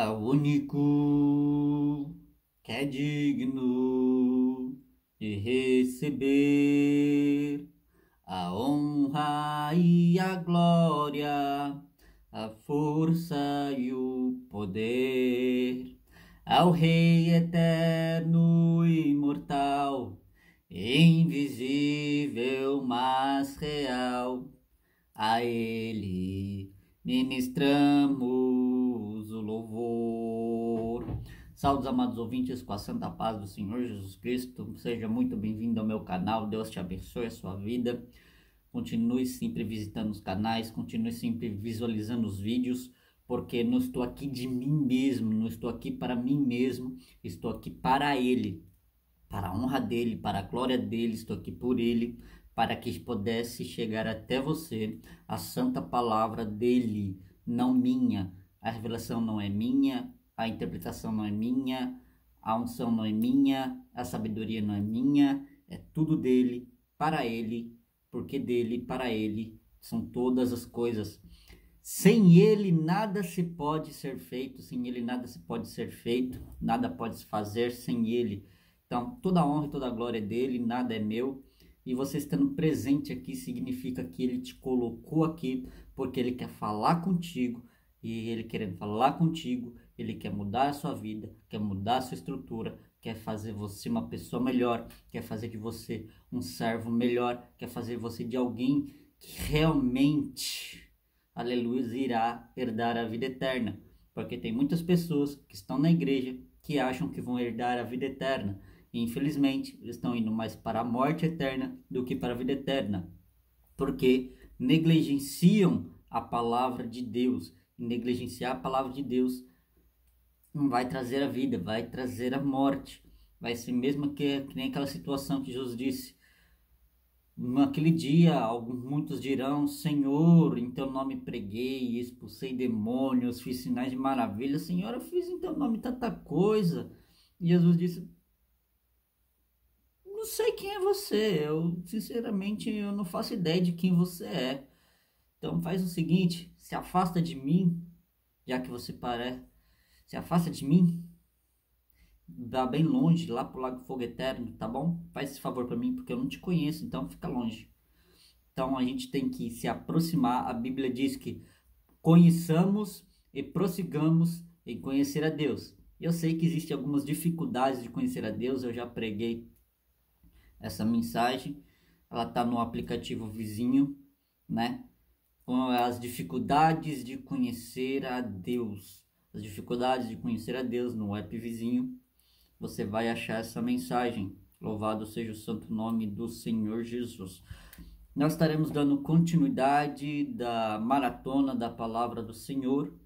ao único que é digno de receber a honra e a glória, a força e o poder, ao Rei eterno e imortal, invisível, mas real. A Ele ministramos o louvor. Salve, amados ouvintes, com a santa paz do Senhor Jesus Cristo. Seja muito bem-vindo ao meu canal. Deus te abençoe a sua vida. Continue sempre visitando os canais, continue sempre visualizando os vídeos, porque não estou aqui de mim mesmo, não estou aqui para mim mesmo, estou aqui para Ele, para a honra dEle, para a glória dEle, estou aqui por Ele, para que pudesse chegar até você a santa palavra dEle, não minha. A revelação não é minha, a interpretação não é minha, a unção não é minha, a sabedoria não é minha, é tudo dEle, para Ele, porque dEle, para Ele, são todas as coisas. Sem Ele nada se pode ser feito, sem Ele nada se pode ser feito, nada pode se fazer sem Ele. Então, toda a honra e toda a glória é dele, nada é meu. E você estando presente aqui significa que ele te colocou aqui porque ele quer falar contigo. E ele querendo falar contigo, ele quer mudar a sua vida, quer mudar a sua estrutura, quer fazer você uma pessoa melhor, quer fazer de você um servo melhor, quer fazer você de alguém que realmente, aleluia, irá herdar a vida eterna. Porque tem muitas pessoas que estão na igreja que acham que vão herdar a vida eterna. E, infelizmente, eles estão indo mais para a morte eterna do que para a vida eterna, porque negligenciam a palavra de Deus. E negligenciar a palavra de Deus não vai trazer a vida, vai trazer a morte. Vai ser mesmo que nem aquela situação que Jesus disse: naquele dia, muitos dirão: Senhor, em teu nome preguei, expulsei demônios, fiz sinais de maravilha. Senhor, eu fiz em teu nome tanta coisa. E Jesus disse: não sei quem é você, sinceramente eu não faço ideia de quem você é. Então faz o seguinte, se afasta de mim, já que você parece, se afasta de mim, vá bem longe, lá pro Lago Fogo Eterno, tá bom? Faz esse favor para mim, porque eu não te conheço, então fica longe. Então a gente tem que se aproximar, a Bíblia diz que conheçamos e prossigamos em conhecer a Deus. Eu sei que existem algumas dificuldades de conhecer a Deus, eu já preguei essa mensagem, ela está no aplicativo vizinho, né? Com as dificuldades de conhecer a Deus, as dificuldades de conhecer a Deus no app vizinho, você vai achar essa mensagem. Louvado seja o santo nome do Senhor Jesus. Nós estaremos dando continuidade da maratona da palavra do Senhor.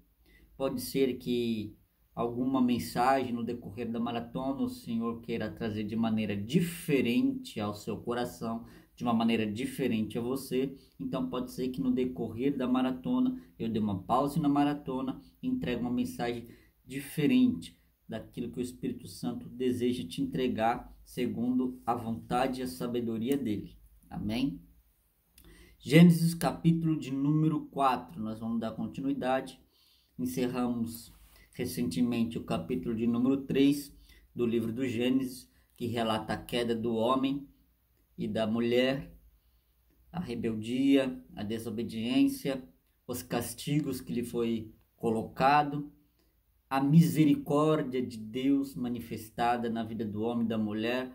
Pode ser que alguma mensagem no decorrer da maratona o Senhor queira trazer de maneira diferente ao seu coração, de uma maneira diferente a você. Então pode ser que no decorrer da maratona eu dê uma pausa na maratona e entregue uma mensagem diferente daquilo que o Espírito Santo deseja te entregar segundo a vontade e a sabedoria dele. Amém? Gênesis capítulo de número 4, nós vamos dar continuidade. Encerramos recentemente o capítulo de número 3 do livro do Gênesis, que relata a queda do homem e da mulher, a rebeldia, a desobediência, os castigos que lhe foi colocado, a misericórdia de Deus manifestada na vida do homem e da mulher,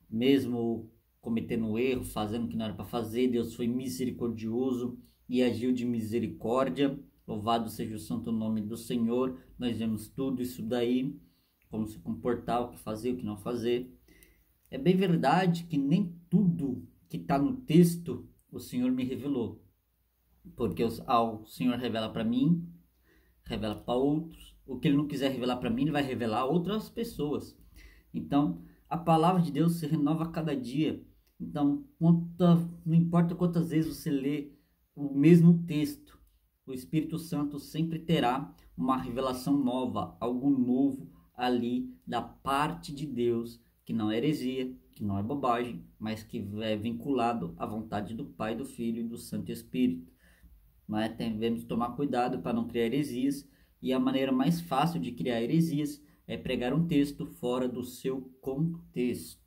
mesmo cometendo erro, fazendo o que não era para fazer, Deus foi misericordioso e agiu de misericórdia. Louvado seja o santo nome do Senhor. Nós vemos tudo isso daí, como se comportar, o que fazer, o que não fazer. É bem verdade que nem tudo que está no texto o Senhor me revelou, porque o Senhor revela para mim, revela para outros. O que Ele não quiser revelar para mim, Ele vai revelar a outras pessoas. Então, a palavra de Deus se renova a cada dia. Então, não importa quantas vezes você lê o mesmo texto, o Espírito Santo sempre terá uma revelação nova, algo novo ali da parte de Deus, que não é heresia, que não é bobagem, mas que é vinculado à vontade do Pai, do Filho e do Santo Espírito. Mas devemos tomar cuidado para não criar heresias E a maneira mais fácil de criar heresias é pregar um texto fora do seu contexto.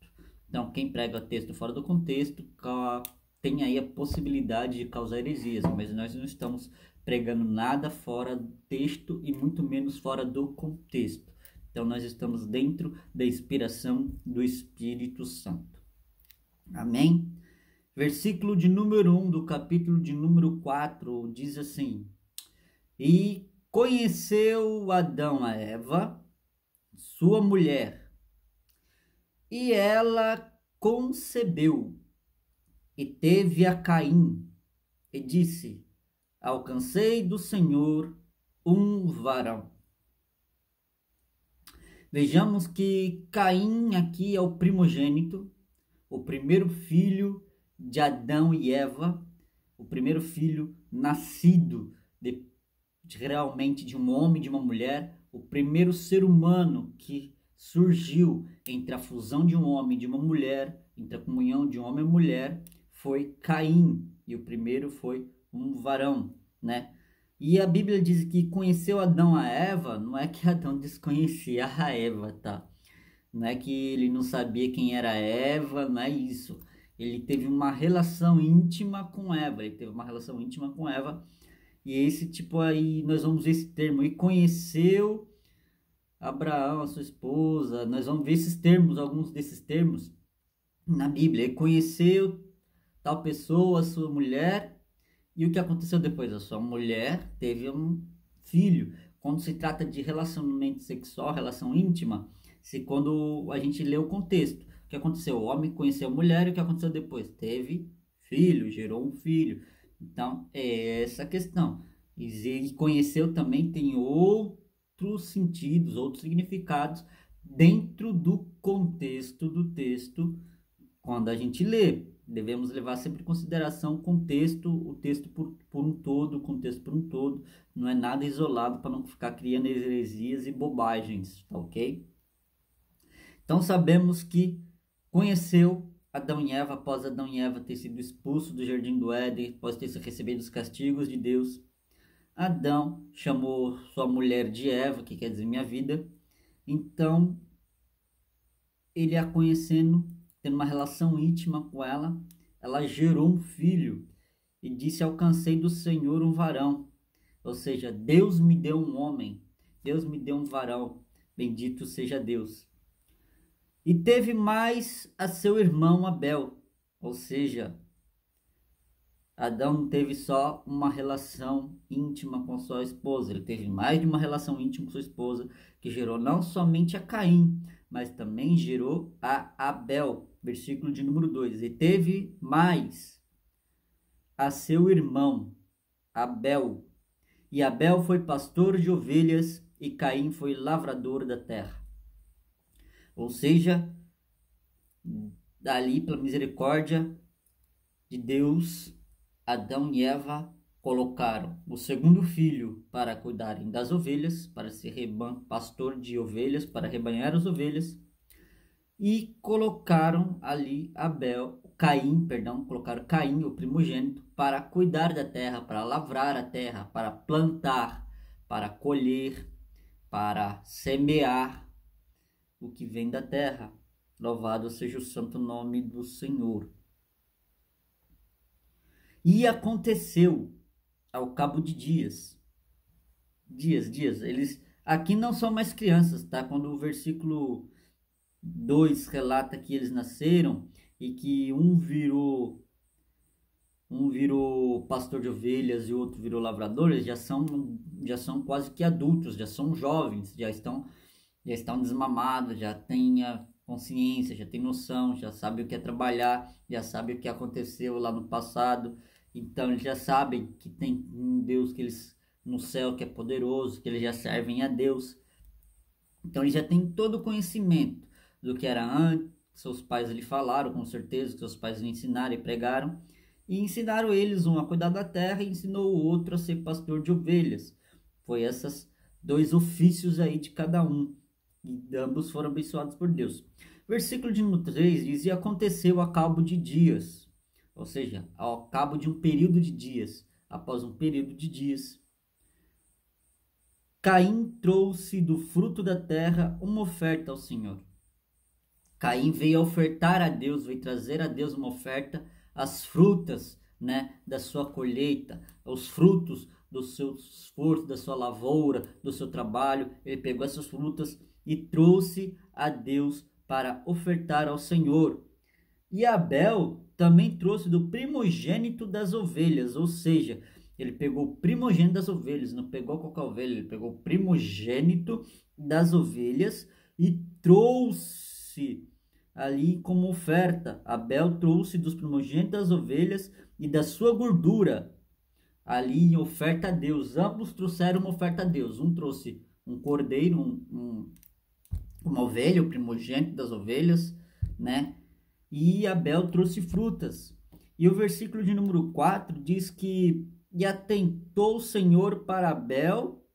Então, quem prega texto fora do contexto tem aí a possibilidade de causar heresias, mas nós não estamos pregando nada fora do texto e muito menos fora do contexto. Então, nós estamos dentro da inspiração do Espírito Santo. Amém? Versículo de número 1 do capítulo de número 4 diz assim: E conheceu Adão a Eva, sua mulher, e ela concebeu, e teve a Caim, e disse: Alcancei do Senhor um varão. Vejamos que Caim aqui é o primogênito, o primeiro filho de Adão e Eva, o primeiro filho nascido realmente de um homem e de uma mulher, o primeiro ser humano que surgiu entre a fusão de um homem e de uma mulher, entre a comunhão de um homem e mulher, foi Caim, e o primeiro foi um varão, né? E a Bíblia diz que conheceu Adão a Eva, não é que Adão desconhecia a Eva, tá? Não é que ele não sabia quem era Eva, não é isso. Ele teve uma relação íntima com Eva, e esse tipo aí, nós vamos ver esse termo, e conheceu Abraão, a sua esposa, nós vamos ver esses termos, alguns desses termos na Bíblia, e conheceu tal pessoa, a sua mulher, e o que aconteceu depois? A sua mulher teve um filho. Quando se trata de relacionamento sexual, relação íntima, quando a gente lê o contexto, o que aconteceu? O homem conheceu a mulher, e o que aconteceu depois? Teve filho, gerou um filho. Então, é essa a questão. E conheceu também tem outros sentidos, outros significados dentro do contexto do texto. Quando a gente lê, devemos levar sempre em consideração o texto por um todo, o contexto por um todo. Não é nada isolado para não ficar criando heresias e bobagens, tá ok? Então sabemos que conheceu Adão e Eva após Adão e Eva ter sido expulsos do jardim do Éden, após ter recebido os castigos de Deus. Adão chamou sua mulher de Eva, que quer dizer minha vida. Então, ele a conhecendo, tendo uma relação íntima com ela, ela gerou um filho e disse: Alcancei do Senhor um varão. Ou seja, Deus me deu um homem, Deus me deu um varão, bendito seja Deus. E teve mais a seu irmão Abel, ou seja, Adão não teve só uma relação íntima com sua esposa, ele teve mais de uma relação íntima com sua esposa, que gerou não somente a Caim, mas também gerou a Abel, versículo de número 2. E teve mais a seu irmão Abel, e Abel foi pastor de ovelhas, e Caim foi lavrador da terra. Ou seja, dali pela misericórdia de Deus, Adão e Eva colocaram o segundo filho para cuidarem das ovelhas, para ser pastor de ovelhas, para rebanhar as ovelhas, e colocaram ali colocaram Caim, o primogênito, para cuidar da terra, para lavrar a terra, para plantar, para colher, para semear o que vem da terra. Louvado seja o santo nome do Senhor. E aconteceu ao cabo de dias, eles aqui não são mais crianças, tá? Quando o versículo 2 relata que eles nasceram e que um virou pastor de ovelhas e o outro virou lavrador, eles já são quase que adultos, já são jovens, já estão desmamados, já têm a consciência, já têm noção, já sabem o que é trabalhar, já sabem o que aconteceu lá no passado. Então eles já sabem que tem um Deus no céu que é poderoso, que eles já servem a Deus. Então eles já têm todo o conhecimento do que era antes. Seus pais lhe falaram, com certeza, que seus pais lhe ensinaram e pregaram. E ensinaram eles, um a cuidar da terra e ensinou o outro a ser pastor de ovelhas. Foi esses dois ofícios aí de cada um. E ambos foram abençoados por Deus. Versículo de número 3 diz: E aconteceu a cabo de dias. Ou seja, ao cabo de um período de dias. Após um período de dias, Caim trouxe do fruto da terra uma oferta ao Senhor. Caim veio ofertar a Deus, veio trazer a Deus uma oferta, as frutas, né, da sua colheita, os frutos do seu esforço, da sua lavoura, do seu trabalho. Ele pegou essas frutas e trouxe a Deus para ofertar ao Senhor. E Abel também trouxe do primogênito das ovelhas, ou seja, ele pegou o primogênito das ovelhas, não pegou qualquer ovelha, ele pegou o primogênito das ovelhas e trouxe ali como oferta. Abel trouxe dos primogênitos das ovelhas e da sua gordura ali em oferta a Deus. Ambos trouxeram uma oferta a Deus. Um trouxe um cordeiro, uma ovelha, o primogênito das ovelhas, né? E Abel trouxe frutas. E o versículo de número 4 diz que e atentou o Senhor para Abel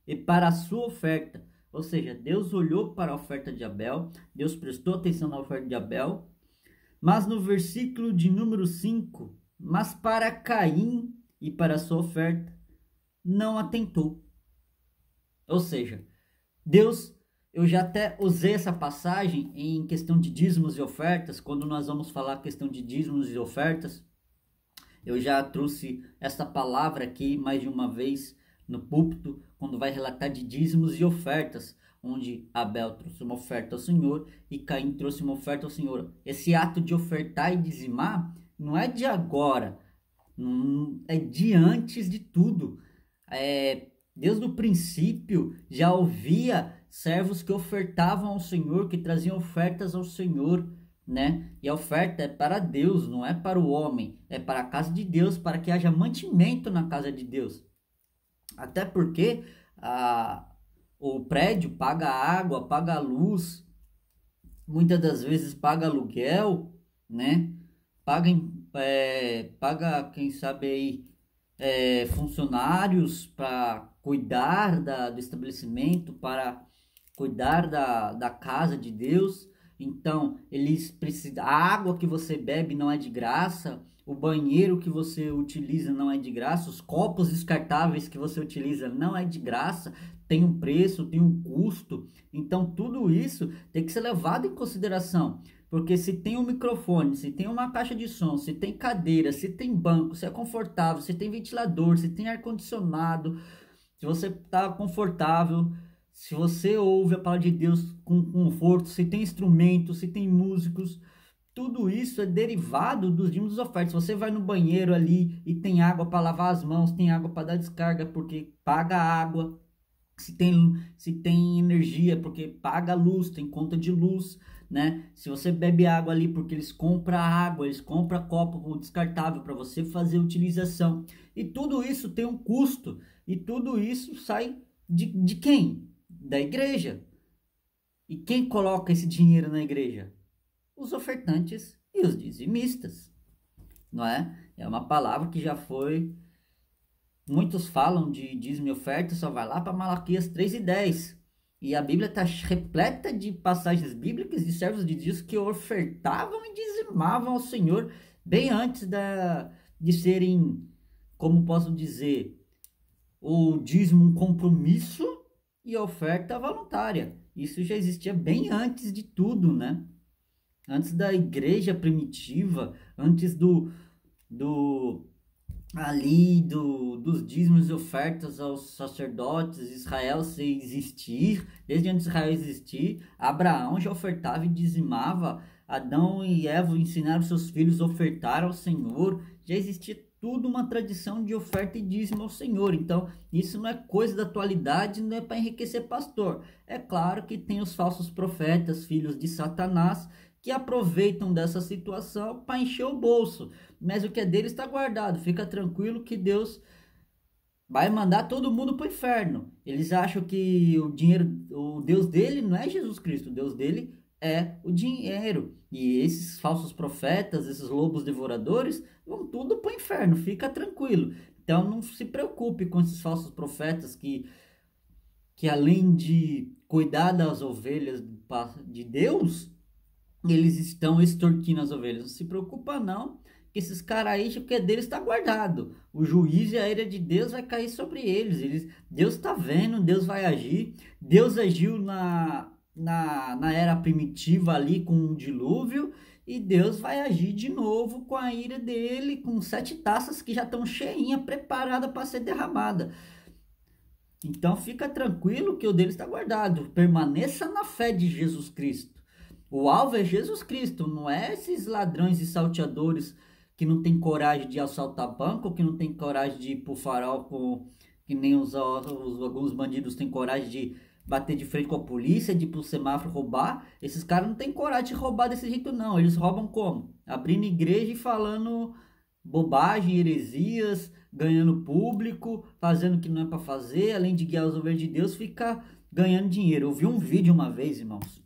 e para a sua oferta. Ou seja, Deus olhou para a oferta de Abel, Deus prestou atenção na oferta de Abel, mas no versículo de número 5, mas para Caim e para a sua oferta, não atentou. Ou seja, Deus, eu já até usei essa passagem em questão de dízimos e ofertas, quando nós vamos falar questão de dízimos e ofertas, eu já trouxe essa palavra aqui mais de uma vez no púlpito, quando vai relatar de dízimos e ofertas, onde Abel trouxe uma oferta ao Senhor e Caim trouxe uma oferta ao Senhor. Esse ato de ofertar e dizimar não é de agora, é de antes de tudo. Desde o princípio já ouvia servos que ofertavam ao Senhor, que traziam ofertas ao Senhor, né? E a oferta é para Deus, não é para o homem, é para a casa de Deus, para que haja mantimento na casa de Deus. Até porque o prédio paga água, paga luz, muitas das vezes paga aluguel, né? Paga quem sabe aí, funcionários para cuidar do estabelecimento, para cuidar da casa de Deus. Então, eles precisam. A água que você bebe não é de graça, o banheiro que você utiliza não é de graça, os copos descartáveis que você utiliza não é de graça, tem um preço, tem um custo. Então, tudo isso tem que ser levado em consideração. Porque se tem um microfone, se tem uma caixa de som, se tem cadeira, se tem banco, se é confortável, se tem ventilador, se tem ar-condicionado, se você está confortável, se você ouve a palavra de Deus com conforto, se tem instrumentos, se tem músicos, tudo isso é derivado dos dízimos e ofertas. Se você vai no banheiro ali e tem água para lavar as mãos, tem água para dar descarga porque paga água, se tem energia porque paga luz, tem conta de luz, né? Se você bebe água ali porque eles compram água, eles compram copo descartável para você fazer utilização. E tudo isso tem um custo. E tudo isso sai de quem? Da igreja. E quem coloca esse dinheiro na igreja? Os ofertantes e os dizimistas, não é? É uma palavra que já foi... Muitos falam de dízimo e oferta, só vai lá para Malaquias 3:10. E a Bíblia está repleta de passagens bíblicas de servos de Deus que ofertavam e dizimavam ao Senhor bem antes de serem, como posso dizer, o dízimo um compromisso e a oferta voluntária. Isso já existia bem antes de tudo, né? Antes da igreja primitiva, antes dos dízimos e ofertas aos sacerdotes, Israel se existir, desde antes de Israel existir, Abraão já ofertava e dizimava, Adão e Eva ensinaram seus filhos a ofertar ao Senhor, já existia tudo uma tradição de oferta e dízimo ao Senhor. Então, isso não é coisa da atualidade, não é para enriquecer pastor. É claro que tem os falsos profetas, filhos de Satanás, que aproveitam dessa situação para encher o bolso. Mas o que é deles está guardado. Fica tranquilo que Deus vai mandar todo mundo para o inferno. Eles acham que o Deus dele não é Jesus Cristo. O Deus dele é o dinheiro. E esses falsos profetas, esses lobos devoradores, vão tudo para o inferno. Fica tranquilo. Então não se preocupe com esses falsos profetas que além de cuidar das ovelhas de Deus, eles estão extorquindo as ovelhas. Não se preocupa não, que esses caras aí, o que é deles está guardado. O juízo e a ira de Deus vai cair sobre eles. Deus está vendo, Deus vai agir. Deus agiu na era primitiva ali com o dilúvio, e Deus vai agir de novo com a ira dele, com 7 taças que já estão cheinha, preparada para ser derramada. Então fica tranquilo que o dele está guardado. Permaneça na fé de Jesus Cristo. O alvo é Jesus Cristo, não é esses ladrões e salteadores que não tem coragem de assaltar banco, que não tem coragem de ir pro farol, que nem alguns bandidos têm coragem de bater de frente com a polícia, de ir pro semáforo roubar. Esses caras não têm coragem de roubar desse jeito não. Eles roubam como? Abrindo igreja e falando bobagem, heresias, ganhando público, fazendo o que não é para fazer, além de guiar os ovelhas de Deus, fica ganhando dinheiro. Eu vi um vídeo uma vez, irmãos.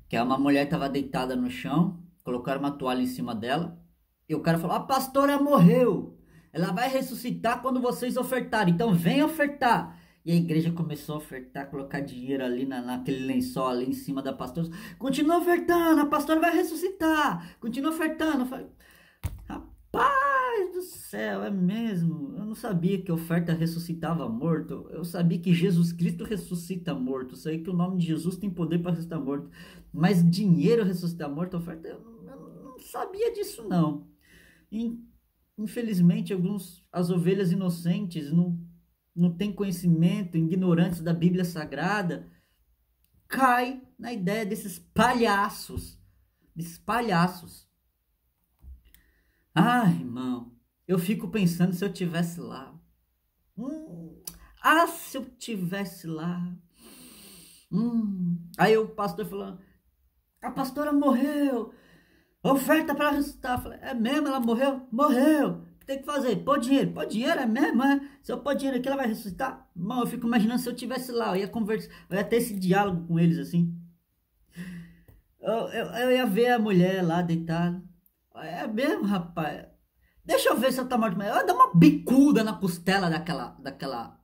Que uma mulher estava deitada no chão, colocaram uma toalha em cima dela, e o cara falou: a pastora morreu, ela vai ressuscitar quando vocês ofertarem, então vem ofertar. E a igreja começou a ofertar, colocar dinheiro ali naquele lençol ali em cima da pastora. Continua ofertando, a pastora vai ressuscitar. Continua ofertando. Rapaz do céu, é mesmo? Eu não sabia que oferta ressuscitava morto. Eu sabia que Jesus Cristo ressuscita morto. Eu sei que o nome de Jesus tem poder para ressuscitar morto. Mas dinheiro ressuscitar morto, oferta, eu não sabia disso não. Infelizmente, as ovelhas inocentes não têm conhecimento, ignorantes da Bíblia Sagrada, cai na ideia desses palhaços. Ah, irmão, eu fico pensando se eu tivesse lá. Se eu tivesse lá. Aí o pastor falando: a pastora morreu, oferta para ressuscitar. Eu falei: é mesmo? Ela morreu? Morreu. O que tem que fazer? Pôr dinheiro, é mesmo? É? Se eu pôr dinheiro aqui, ela vai ressuscitar? Irmão, eu fico imaginando se eu tivesse lá, eu ia conversar, eu ia ter esse diálogo com eles assim. Eu ia ver a mulher lá deitada. É mesmo, rapaz? Deixa eu ver se ela tá morta. Eu ia dar uma bicuda na costela daquela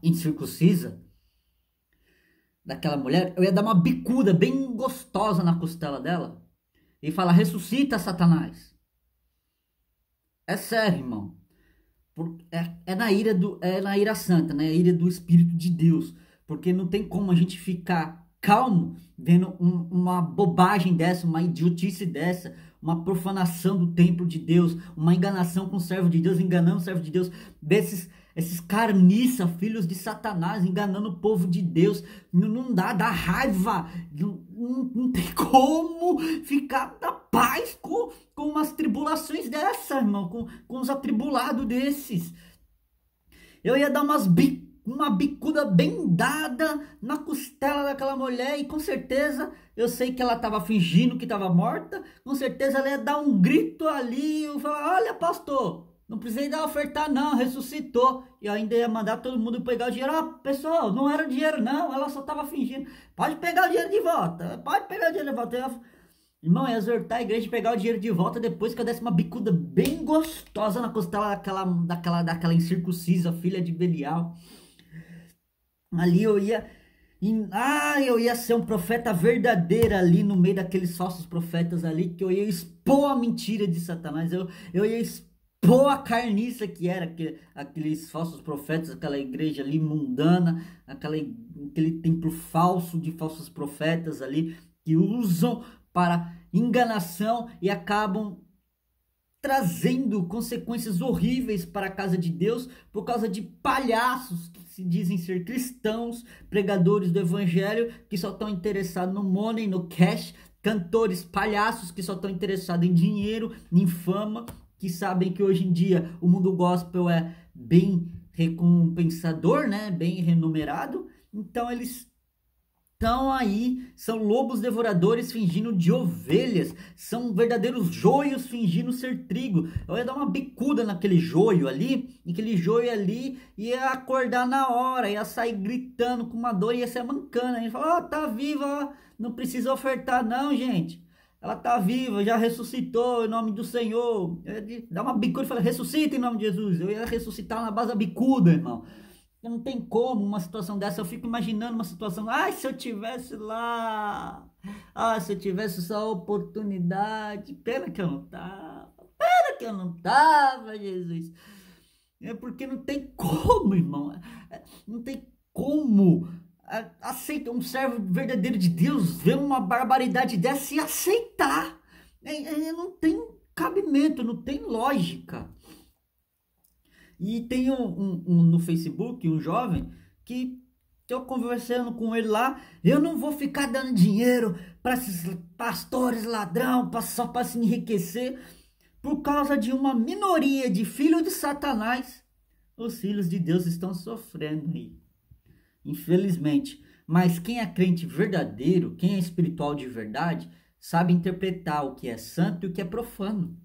incircuncisa, daquela mulher. Eu ia dar uma bicuda bem gostosa na costela dela e falar: ressuscita, Satanás. É sério, irmão. É na ira santa, né? A ira do Espírito de Deus. Porque não tem como a gente ficar calmo vendo uma bobagem dessa, uma idiotice dessa, uma profanação do templo de Deus, uma enganação com o servo de Deus, enganando o servo de Deus, esses carniça, filhos de Satanás, enganando o povo de Deus. Não dá raiva, não tem como ficar na paz com umas tribulações dessas, irmão, com uns atribulados desses. Eu ia dar uma bicuda bem dada na costela daquela mulher, e com certeza, eu sei que ela estava fingindo que estava morta, com certeza ela ia dar um grito ali, e falar: olha, pastor, não precisei dar ofertar não, ressuscitou. E eu ainda ia mandar todo mundo pegar o dinheiro. Pessoal, não era dinheiro não, ela só estava fingindo. Pode pegar o dinheiro de volta, Irmão, ia exortar a igreja a pegar o dinheiro de volta depois que eu desse uma bicuda bem gostosa na costela daquela incircuncisa, filha de Belial. Ali eu ia ser um profeta verdadeiro ali no meio daqueles falsos profetas ali, que eu ia expor a mentira de Satanás, eu ia expor a carniça que era aqueles falsos profetas, aquela igreja ali mundana, aquele templo falso de falsos profetas ali, que usam para enganação e acabam trazendo consequências horríveis para a casa de Deus por causa de palhaços que se dizem ser cristãos, pregadores do evangelho que só estão interessados no money, no cash, cantores palhaços que só estão interessados em dinheiro, em fama, que sabem que hoje em dia o mundo gospel é bem recompensador, né? Bem remunerado. Então eles estão aí, são lobos devoradores fingindo de ovelhas, são verdadeiros joios fingindo ser trigo. Eu ia dar uma bicuda naquele joio ali, e aquele joio ali ia acordar na hora, ia sair gritando com uma dor, ia ser mancando. Ele falou: tá viva, não precisa ofertar não, gente. Ela tá viva, já ressuscitou em nome do Senhor. Eu ia dar uma bicuda e falar: ressuscita em nome de Jesus. Eu ia ressuscitar na base da bicuda, irmão. Não tem como uma situação dessa. Eu fico imaginando uma situação: se eu tivesse lá, Ah, se eu tivesse só a oportunidade, pena que eu não tava, pena que eu não tava, Jesus. É porque não tem como, irmão, não tem como aceitar um servo verdadeiro de Deus ver uma barbaridade dessa e aceitar. Não tem cabimento, não tem lógica. E tem no Facebook um jovem que eu conversando com ele lá, eu não vou ficar dando dinheiro para esses pastores ladrão só para se enriquecer por causa de uma minoria de filhos de Satanás. Os filhos de Deus estão sofrendo aí, infelizmente. Mas quem é crente verdadeiro, quem é espiritual de verdade, sabe interpretar o que é santo e o que é profano.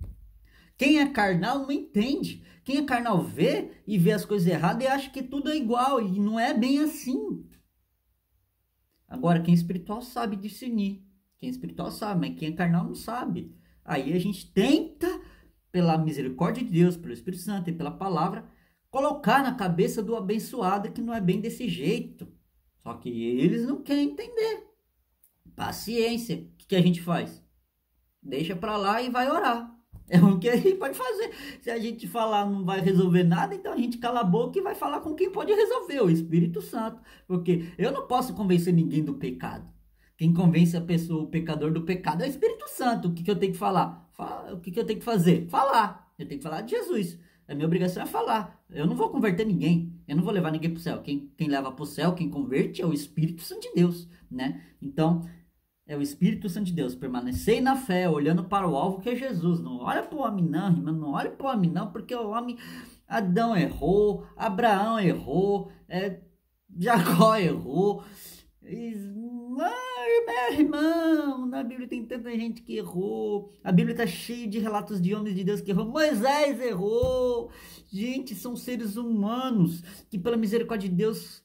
Quem é carnal não entende. Quem é carnal vê e vê as coisas erradas e acha que tudo é igual. E não é bem assim. Agora, quem é espiritual sabe discernir. Quem é espiritual sabe, mas quem é carnal não sabe. Aí a gente tenta, pela misericórdia de Deus, pelo Espírito Santo e pela palavra, colocar na cabeça do abençoado que não é bem desse jeito. Só que eles não querem entender. Paciência. O que a gente faz? Deixa pra lá e vai orar. É o que a gente pode fazer. Se a gente falar não vai resolver nada, então a gente cala a boca e vai falar com quem pode resolver, o Espírito Santo. Porque eu não posso convencer ninguém do pecado. Quem convence a pessoa, o pecador do pecado é o Espírito Santo. O que eu tenho que falar? O que eu tenho que fazer? Falar. Eu tenho que falar de Jesus. A minha obrigação é falar. Eu não vou converter ninguém. Eu não vou levar ninguém para o céu. Quem leva para o céu, quem converte é o Espírito Santo de Deus, né? Então, é o Espírito Santo de Deus. Permanecei na fé, olhando para o alvo que é Jesus. Não olha para o homem não, irmão. Não olha para o homem não, porque o homem... Adão errou, Abraão errou, Jacó errou. Meu irmão, na Bíblia tem tanta gente que errou. A Bíblia está cheia de relatos de homens de Deus que errou. Moisés errou. Gente, são seres humanos que pela misericórdia de Deus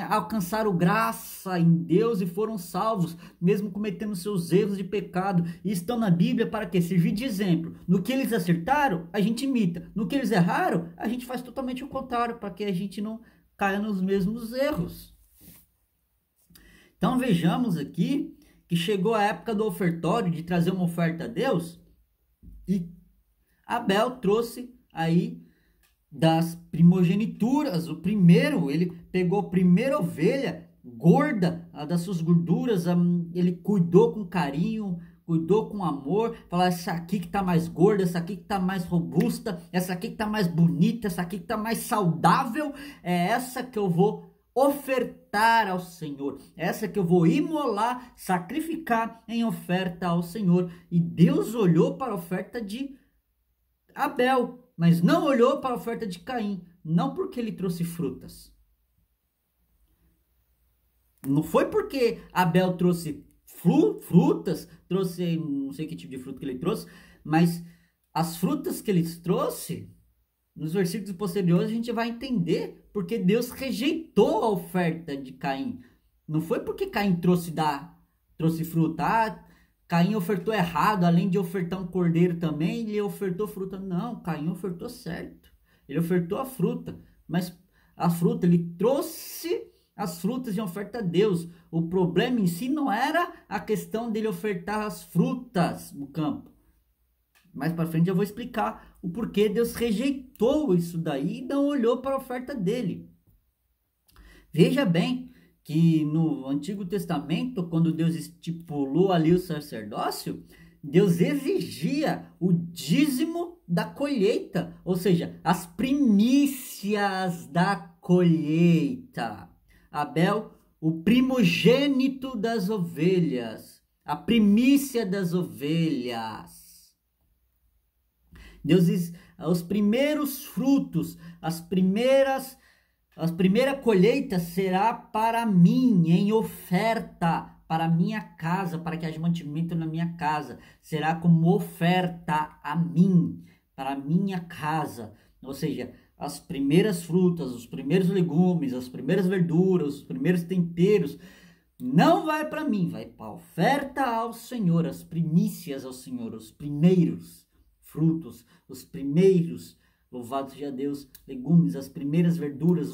alcançaram graça em Deus e foram salvos, mesmo cometendo seus erros de pecado, e estão na Bíblia para que servir de exemplo. No que eles acertaram, a gente imita. No que eles erraram, a gente faz totalmente o contrário, para que a gente não caia nos mesmos erros. Então vejamos aqui que chegou a época do ofertório, de trazer uma oferta a Deus, e Abel trouxe aí das primogenituras, o primeiro, ele pegou a primeira ovelha gorda, das suas gorduras, ele cuidou com carinho, cuidou com amor, falou, essa aqui que tá mais gorda, essa aqui que tá mais robusta, essa aqui que tá mais bonita, essa aqui que tá mais saudável, é essa que eu vou ofertar ao Senhor, essa que eu vou imolar, sacrificar em oferta ao Senhor. E Deus olhou para a oferta de Abel, mas não olhou para a oferta de Caim, não porque ele trouxe frutas. Não foi porque Abel trouxe frutas, trouxe, não sei que tipo de fruta que ele trouxe, mas as frutas que ele trouxe, nos versículos posteriores a gente vai entender porque Deus rejeitou a oferta de Caim. Não foi porque Caim trouxe fruta, Caim ofertou errado, além de ofertar um cordeiro também, ele ofertou fruta. Não, Caim ofertou certo. Ele ofertou a fruta, mas a fruta, ele trouxe as frutas em oferta a Deus. O problema em si não era a questão dele ofertar as frutas no campo. Mais para frente eu vou explicar o porquê Deus rejeitou isso daí e não olhou para a oferta dele. Veja bem que no Antigo Testamento, quando Deus estipulou ali o sacerdócio, Deus exigia o dízimo da colheita, ou seja, as primícias da colheita. Abel, o primogênito das ovelhas, a primícia das ovelhas. Deus, os primeiros frutos, a primeira colheita será para mim, em oferta, para a minha casa, para que haja mantimento na minha casa. Será como oferta a mim, para a minha casa. Ou seja, as primeiras frutas, os primeiros legumes, as primeiras verduras, os primeiros temperos, não vai para mim, vai para a oferta ao Senhor, as primícias ao Senhor, os primeiros frutos, os primeiros, louvado seja Deus, legumes, as primeiras verduras,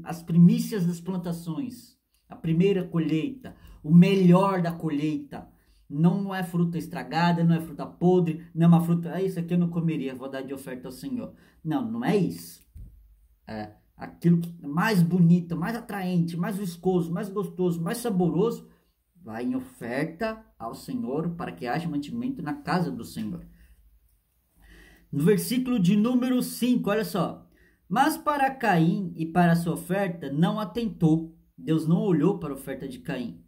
as primícias das plantações. A primeira colheita, o melhor da colheita. Não é fruta estragada, não é fruta podre, não é uma fruta... Ah, isso aqui eu não comeria, vou dar de oferta ao Senhor. Não, não é isso. É aquilo que é mais bonito, mais atraente, mais viscoso, mais gostoso, mais saboroso, vai em oferta ao Senhor para que haja mantimento na casa do Senhor. No versículo de número 5, olha só. Mas para Caim e para a sua oferta não atentou. Deus não olhou para a oferta de Caim.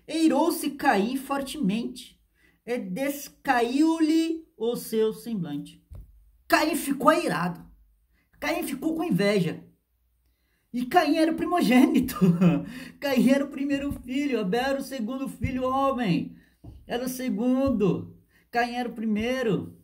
Eirou-se Caim fortemente, e descaiu-lhe o seu semblante. Caim ficou airado. Caim ficou com inveja. E Caim era o primogênito. Caim era o primeiro filho. Abel era o segundo filho homem. Era o segundo. Caim era o primeiro.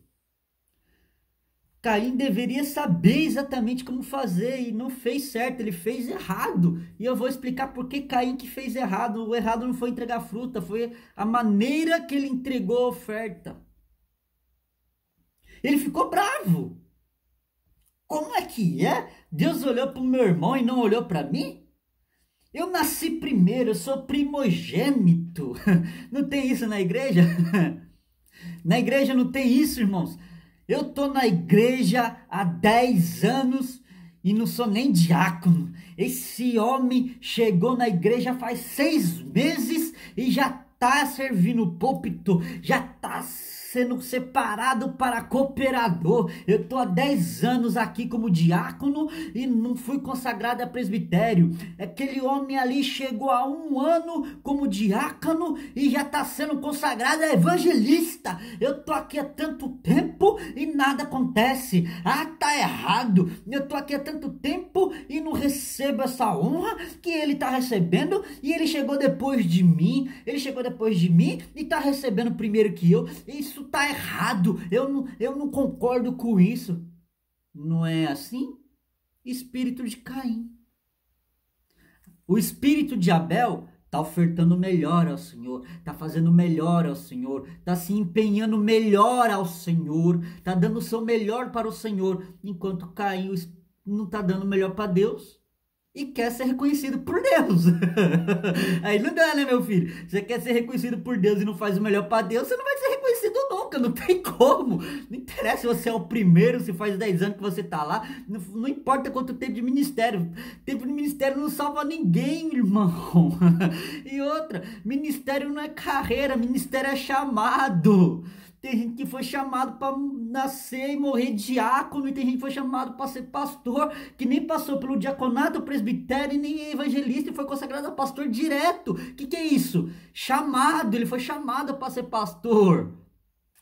Caim deveria saber exatamente como fazer e não fez certo, ele fez errado. E eu vou explicar por que Caim que fez errado. O errado não foi entregar fruta, foi a maneira que ele entregou a oferta. Ele ficou bravo. Como é que é? Deus olhou para o meu irmão e não olhou para mim? Eu nasci primeiro, eu sou primogênito. Não tem isso na igreja? Na igreja não tem isso, irmãos. Eu tô na igreja há 10 anos e não sou nem diácono. Esse homem chegou na igreja faz 6 meses e já tá servindo o púlpito, já tá sendo separado para cooperador. Eu tô há 10 anos aqui como diácono e não fui consagrado a presbitério. Aquele homem ali chegou há 1 ano como diácono e já tá sendo consagrado a evangelista. Eu tô aqui há tanto tempo e nada acontece. Ah, tá errado. Eu tô aqui há tanto tempo e não recebo essa honra que ele tá recebendo, e ele chegou depois de mim. Ele chegou depois de mim e tá recebendo primeiro que eu. Isso tá errado. Eu não concordo com isso. Não é assim? Espírito de Caim. O espírito de Abel está ofertando melhor ao Senhor, está fazendo melhor ao Senhor, está se empenhando melhor ao Senhor, está dando o seu melhor para o Senhor, enquanto Caim não está dando o melhor para Deus e quer ser reconhecido por Deus. Aí não dá, né, meu filho? Você quer ser reconhecido por Deus e não faz o melhor para Deus, você não vai ser reconhecido nunca, não tem como. Não interessa se você é o primeiro, se faz 10 anos que você tá lá, não importa quanto tempo de ministério. Tempo de ministério não salva ninguém, irmão. E outra, ministério não é carreira, ministério é chamado. Tem gente que foi chamado para nascer e morrer diácono, e tem gente que foi chamado para ser pastor, que nem passou pelo diaconato, presbitério e nem evangelista e foi consagrado a pastor direto. Que é isso? Chamado, ele foi chamado para ser pastor.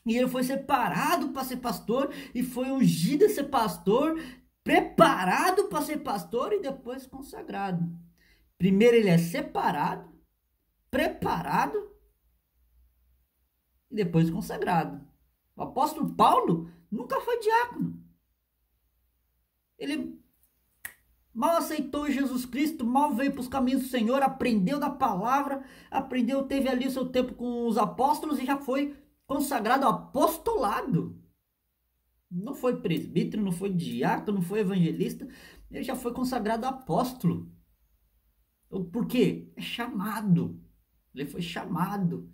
E ele foi separado para ser pastor e foi ungido a ser pastor, preparado para ser pastor e depois consagrado. Primeiro ele é separado, preparado e depois consagrado. O apóstolo Paulo nunca foi diácono. Ele mal aceitou Jesus Cristo, mal veio para os caminhos do Senhor, aprendeu da palavra, teve ali o seu tempo com os apóstolos e já foi consagrado ao apostolado. Não foi presbítero, não foi diácono, não foi evangelista, ele já foi consagrado apóstolo. Por quê? É chamado. Ele foi chamado.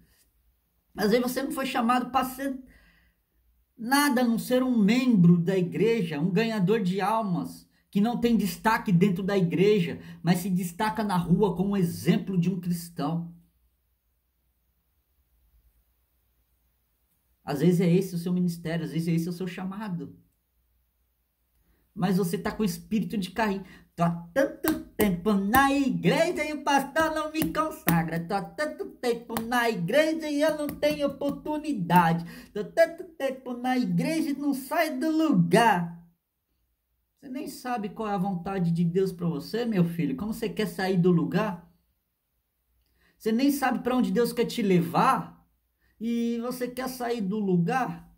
Às vezes você não foi chamado para ser nada, a não ser um membro da igreja, um ganhador de almas, que não tem destaque dentro da igreja, mas se destaca na rua como um exemplo de um cristão. Às vezes é esse o seu ministério, às vezes é esse o seu chamado. Mas você está com o espírito de Caim. Estou há tanto tempo na igreja e o pastor não me consagra. Estou há tanto tempo na igreja e eu não tenho oportunidade. Estou há tanto tempo na igreja e não saio do lugar. Você nem sabe qual é a vontade de Deus para você, meu filho. Como você quer sair do lugar? Você nem sabe para onde Deus quer te levar. E você quer sair do lugar?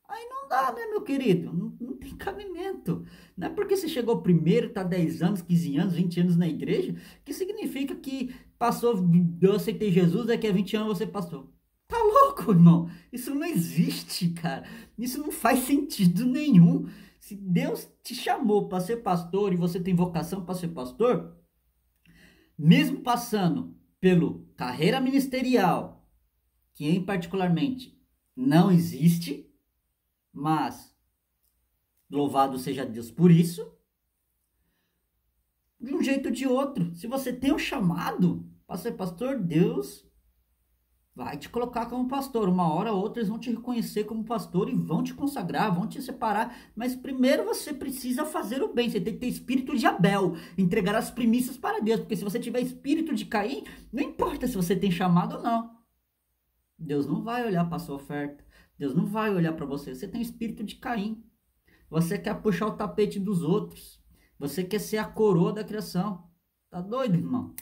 Aí não dá, né, meu querido? Não tem cabimento. Não é porque você chegou primeiro, está 10 anos, 15 anos, 20 anos na igreja, que significa que passou, eu aceitei Jesus, daqui a 20 anos você passou. Tá louco, irmão? Isso não existe, cara. Isso não faz sentido nenhum. Se Deus te chamou para ser pastor e você tem vocação para ser pastor, mesmo passando pelo carreira ministerial, que em particularmente não existe, mas louvado seja Deus por isso, de um jeito ou de outro, se você tem um chamado para ser pastor, Deus vai te colocar como pastor. Uma hora ou outra eles vão te reconhecer como pastor e vão te consagrar, vão te separar. Mas primeiro você precisa fazer o bem. Você tem que ter espírito de Abel, entregar as primícias para Deus. Porque se você tiver espírito de Caim, não importa se você tem chamado ou não. Deus não vai olhar para a sua oferta. Deus não vai olhar para você. Você tem espírito de Caim. Você quer puxar o tapete dos outros. Você quer ser a coroa da criação. Tá doido, irmão?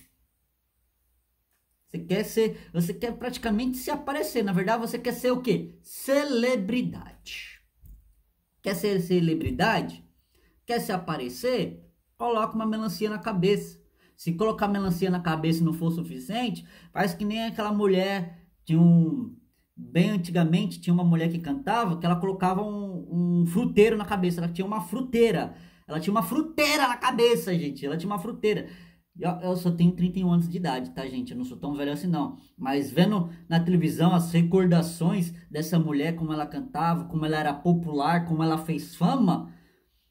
Você quer praticamente se aparecer. Na verdade, você quer ser o quê? Celebridade. Quer ser celebridade? Quer se aparecer? Coloca uma melancia na cabeça. Se colocar melancia na cabeça e não for suficiente, faz que nem aquela mulher. Bem antigamente, tinha uma mulher que cantava que ela colocava um fruteiro na cabeça. Ela tinha uma fruteira. Ela tinha uma fruteira na cabeça, gente. Ela tinha uma fruteira. Eu só tenho 31 anos de idade, tá, gente? Eu não sou tão velho assim, não. Mas vendo na televisão as recordações dessa mulher, como ela cantava, como ela era popular, como ela fez fama,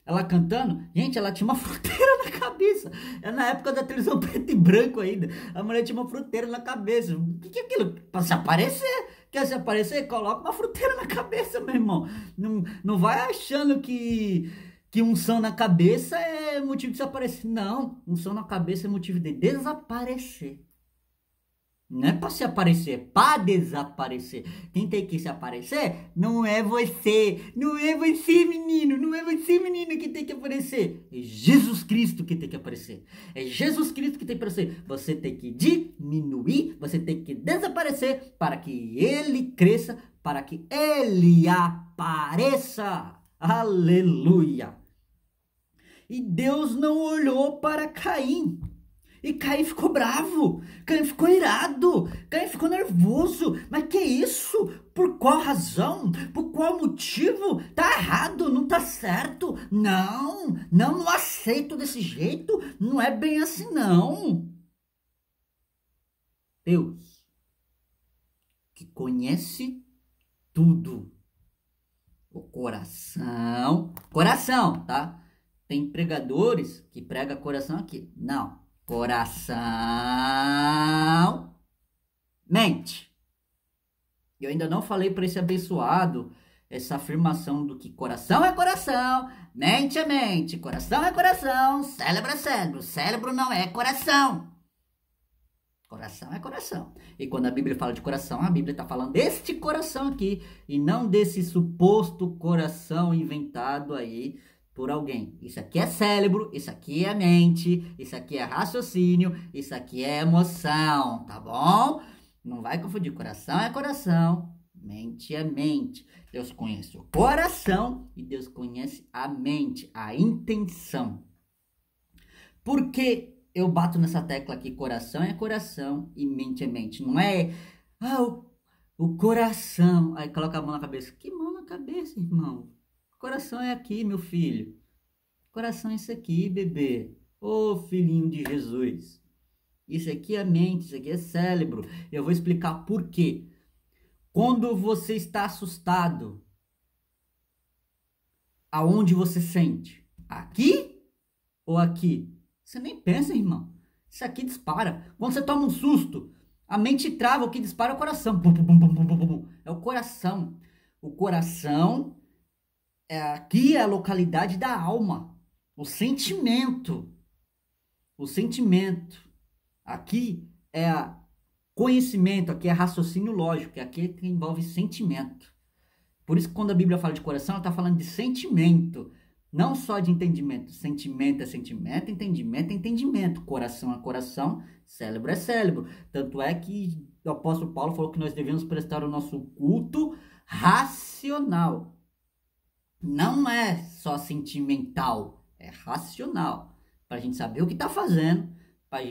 ela cantando, gente, ela tinha uma fruteira na cabeça. É na época da televisão preto e branco ainda. A mulher tinha uma fruteira na cabeça. O que é aquilo? Pra se aparecer? Quer se aparecer? Coloca uma fruteira na cabeça, meu irmão. Não vai achando que unção na cabeça é motivo de se aparecer. Não, unção na cabeça é motivo de desaparecer. Não é para se aparecer, é para desaparecer. Quem tem que se aparecer não é você. Não é você, menino. Não é você, menina, que tem que aparecer. É Jesus Cristo que tem que aparecer. É Jesus Cristo que tem que aparecer. Você tem que diminuir, você tem que desaparecer para que Ele cresça, para que Ele apareça. Aleluia. E Deus não olhou para Caim. E Caim ficou bravo. Caim ficou irado. Caim ficou nervoso. Mas que isso? Por qual razão? Por qual motivo? Tá errado, não tá certo. Não aceito desse jeito. Não é bem assim, não. Deus, que conhece tudo. O coração, tá? Tem pregadores que pregam coração aqui. Não. Coração. Mente. Eu ainda não falei para esse abençoado essa afirmação do que coração é coração, mente é mente, coração é coração, cérebro é cérebro. Cérebro não é coração. Coração é coração. E quando a Bíblia fala de coração, a Bíblia está falando deste coração aqui e não desse suposto coração inventado aí por alguém. Isso aqui é cérebro, isso aqui é mente, isso aqui é raciocínio, isso aqui é emoção, tá bom? Não vai confundir. Coração é coração, mente é mente. Deus conhece o coração e Deus conhece a mente, a intenção. Por que eu bato nessa tecla aqui? Coração é coração e mente é mente. Não é, o coração. Aí coloca a mão na cabeça. Que mão na cabeça, irmão? Coração é aqui, meu filho. Coração é isso aqui, bebê. Ô, filhinho de Jesus. Isso aqui é mente, isso aqui é cérebro. Eu vou explicar por quê. Quando você está assustado, aonde você sente? Aqui ou aqui? Você nem pensa, irmão. Isso aqui dispara. Quando você toma um susto, a mente trava, o que dispara é o coração. Bum, bum, bum, bum, bum, bum, bum. É o coração. O coração aqui é a localidade da alma. O sentimento. O sentimento. Aqui é conhecimento, aqui é raciocínio lógico, aqui é que envolve sentimento. Por isso que quando a Bíblia fala de coração, ela está falando de sentimento. Não só de entendimento. Sentimento é sentimento, entendimento é entendimento. Coração é coração, cérebro é cérebro. Tanto é que o apóstolo Paulo falou que nós devemos prestar o nosso culto racional. Não é só sentimental, é racional. Para a gente saber o que está fazendo,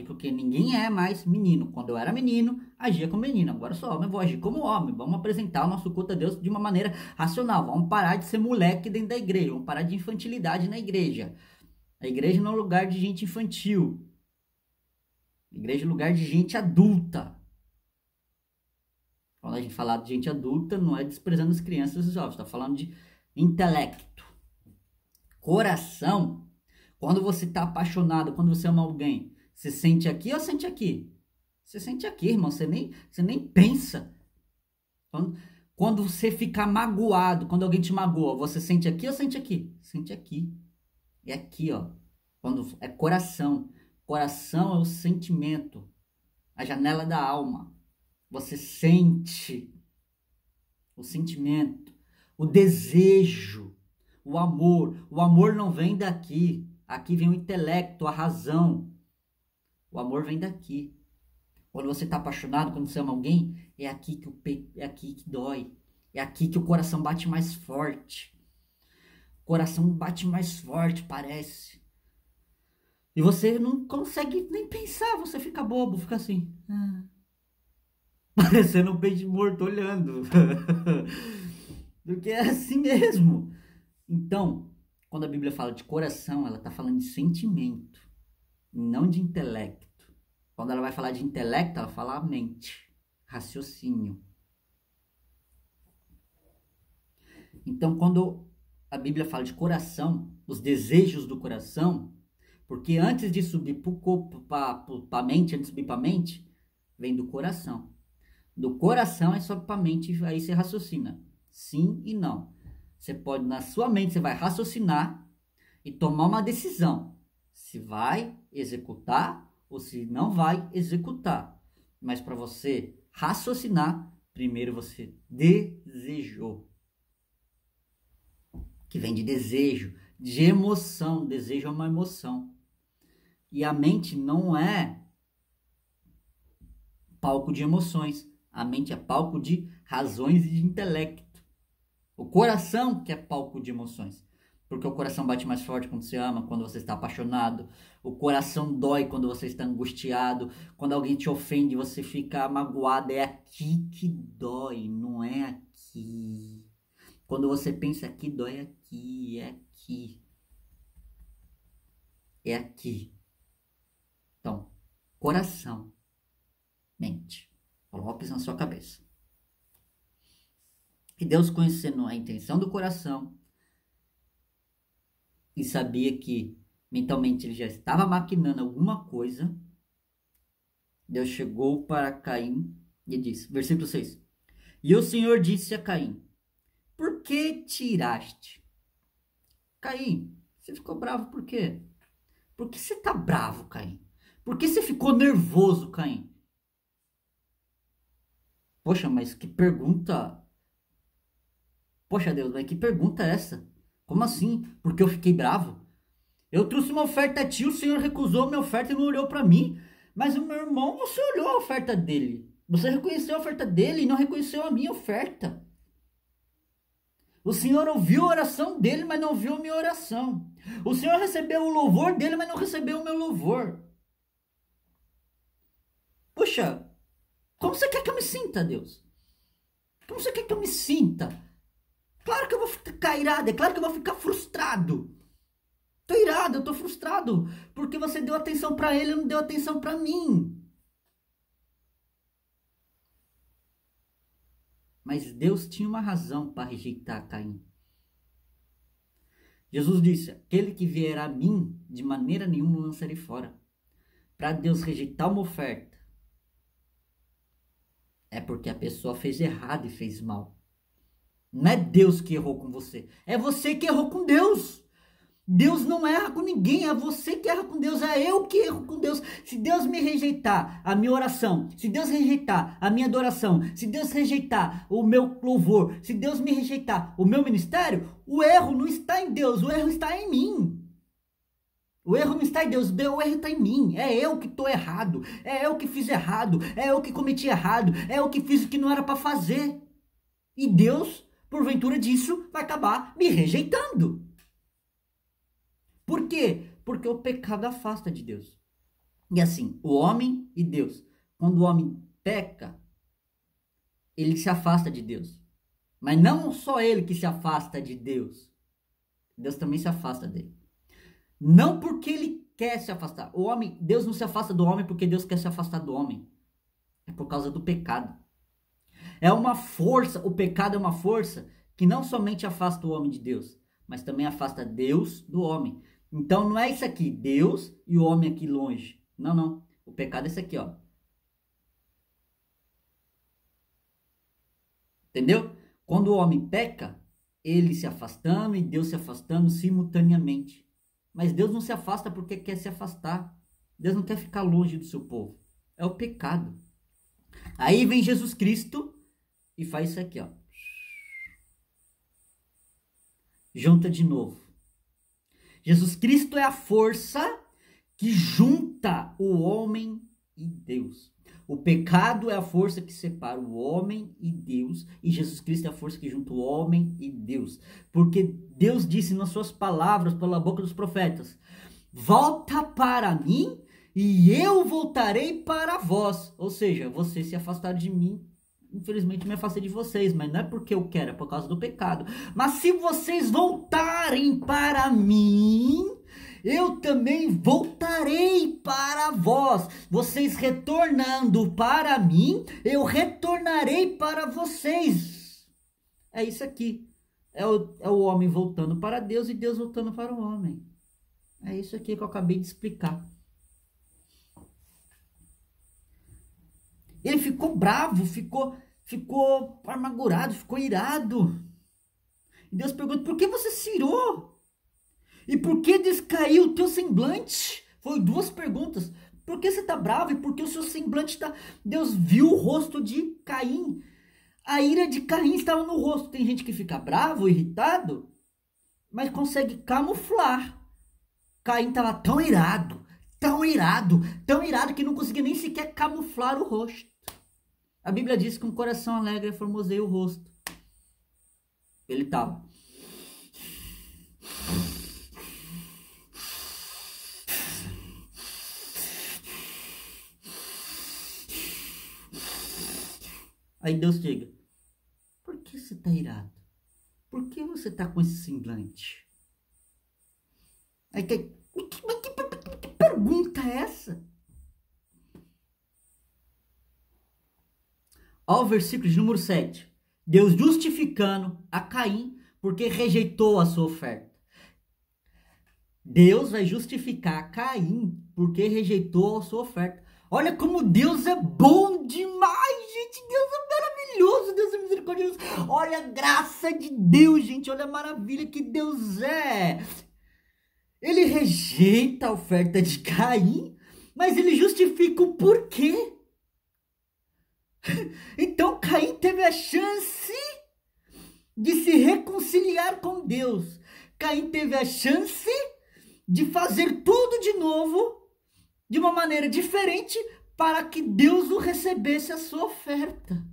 porque ninguém é mais menino. Quando eu era menino, agia como menino. Agora eu sou homem, eu vou agir como homem. Vamos apresentar o nosso culto a Deus de uma maneira racional. Vamos parar de ser moleque dentro da igreja. Vamos parar de infantilidade na igreja. A igreja não é um lugar de gente infantil. Igreja é lugar de gente adulta. Quando a gente fala de gente adulta, não é desprezando as crianças e os jovens, está falando de intelecto. Coração, quando você está apaixonado, quando você ama alguém, você sente aqui ou sente aqui? Você sente aqui, irmão, você nem pensa. Quando você fica magoado, quando alguém te magoa, você sente aqui ou sente aqui? Sente aqui. É aqui, ó. Quando é coração. Coração é o sentimento, a janela da alma. Você sente o sentimento, o desejo, o amor. O amor não vem daqui. Aqui vem o intelecto, a razão. O amor vem daqui. Quando você está apaixonado, quando você ama alguém, é aqui que dói. É aqui que o coração bate mais forte. O coração bate mais forte, parece. E você não consegue nem pensar, você fica bobo, fica assim. Parecendo um peixe morto olhando. Porque é assim mesmo. Então, quando a Bíblia fala de coração, ela está falando de sentimento, não de intelecto. Quando ela vai falar de intelecto, ela fala a mente, raciocínio. Então, quando a Bíblia fala de coração, os desejos do coração, porque antes de subir para a mente, antes de subir para a mente, vem do coração. Do coração é só para a mente, aí você raciocina. Sim e não. Você pode, na sua mente, você vai raciocinar e tomar uma decisão. Se vai executar ou se não vai executar. Mas para você raciocinar, primeiro você desejou. Que vem de desejo, de emoção. Desejo é uma emoção. E a mente não é palco de emoções. A mente é palco de razões e de intelecto. O coração que é palco de emoções. Porque o coração bate mais forte quando você ama, quando você está apaixonado. O coração dói quando você está angustiado. Quando alguém te ofende, você fica magoado. É aqui que dói, não é aqui. Quando você pensa aqui, dói aqui, é aqui. É aqui. Então, coração, mente. Coloque isso na sua cabeça. E Deus, conhecendo a intenção do coração, e sabia que mentalmente ele já estava maquinando alguma coisa, Deus chegou para Caim e disse, versículo 6, e o Senhor disse a Caim, por que tiraste? Caim, você ficou bravo por quê? Por que você está bravo, Caim? Por que você ficou nervoso, Caim? Poxa, mas que pergunta... Poxa, Deus, mas que pergunta é essa? Como assim? Porque eu fiquei bravo? Eu trouxe uma oferta a ti, o Senhor recusou a minha oferta e não olhou para mim. Mas o meu irmão, você olhou a oferta dele. Você reconheceu a oferta dele e não reconheceu a minha oferta. O Senhor ouviu a oração dele, mas não ouviu a minha oração. O Senhor recebeu o louvor dele, mas não recebeu o meu louvor. Poxa, como você quer que eu me sinta, Deus? Como você quer que eu me sinta? Claro que eu vou ficar irado, é claro que eu vou ficar frustrado. Tô irado, eu tô frustrado, porque você deu atenção para ele e não deu atenção para mim. Mas Deus tinha uma razão para rejeitar Caim. Jesus disse, aquele que vier a mim, de maneira nenhuma lançarei fora. Para Deus rejeitar uma oferta, é porque a pessoa fez errado e fez mal. Não é Deus que errou com você, é você que errou com Deus. Deus não erra com ninguém, é você que erra com Deus, é eu que erro com Deus. Se Deus me rejeitar a minha oração, se Deus rejeitar a minha adoração, se Deus rejeitar o meu louvor, se Deus me rejeitar o meu ministério, o erro não está em Deus, o erro está em mim. O erro não está em Deus, o erro está em mim. É eu que estou errado, é eu que fiz errado, é eu que cometi errado, é eu que fiz o que não era para fazer. E Deus, porventura disso, vai acabar me rejeitando. Por quê? Porque o pecado afasta de Deus. E assim, o homem e Deus. Quando o homem peca, ele se afasta de Deus. Mas não só ele que se afasta de Deus. Deus também se afasta dele. Não porque ele quer se afastar. O homem, Deus não se afasta do homem porque Deus quer se afastar do homem. É por causa do pecado. É uma força, o pecado é uma força que não somente afasta o homem de Deus, mas também afasta Deus do homem. Então não é isso aqui, Deus e o homem aqui longe. Não, não. O pecado é isso aqui, ó. Entendeu? Quando o homem peca, ele se afastando e Deus se afastando simultaneamente. Mas Deus não se afasta porque quer se afastar. Deus não quer ficar longe do seu povo. É o pecado. Aí vem Jesus Cristo e faz isso aqui, ó. Junta de novo. Jesus Cristo é a força que junta o homem e Deus. O pecado é a força que separa o homem e Deus. E Jesus Cristo é a força que junta o homem e Deus. Porque Deus disse nas suas palavras, pela boca dos profetas: volta para mim e eu voltarei para vós. Ou seja, vocês se afastaram de mim. Infelizmente me afastei de vocês, mas não é porque eu quero, é por causa do pecado. Mas se vocês voltarem para mim, eu também voltarei para vós. Vocês retornando para mim, eu retornarei para vocês. É isso aqui. É o homem voltando para Deus e Deus voltando para o homem. É isso aqui que eu acabei de explicar. Ele ficou bravo, ficou amargurado, ficou irado. E Deus pergunta: por que você se irou? E por que descaiu o teu semblante? Foi duas perguntas. Por que você está bravo e por que o seu semblante está... Deus viu o rosto de Caim. A ira de Caim estava no rosto. Tem gente que fica bravo, irritado, mas consegue camuflar. Caim estava tão irado que não conseguia nem sequer camuflar o rosto. A Bíblia diz que um coração alegre formoseia o rosto. Ele estava. Aí Deus chega: por que você está irado? Por que você está com esse semblante? Aí que pergunta é essa? Ó, o versículo de número 7. Deus justificando a Caim porque rejeitou a sua oferta. Deus vai justificar a Caim porque rejeitou a sua oferta. Olha como Deus é bom demais, gente. Deus é maravilhoso, Deus é misericordioso. Olha a graça de Deus, gente. Olha a maravilha que Deus é. Ele rejeita a oferta de Caim, mas ele justifica o porquê. Então Caim teve a chance de se reconciliar com Deus. Caim teve a chance de fazer tudo de novo, de uma maneira diferente, para que Deus o recebesse a sua oferta.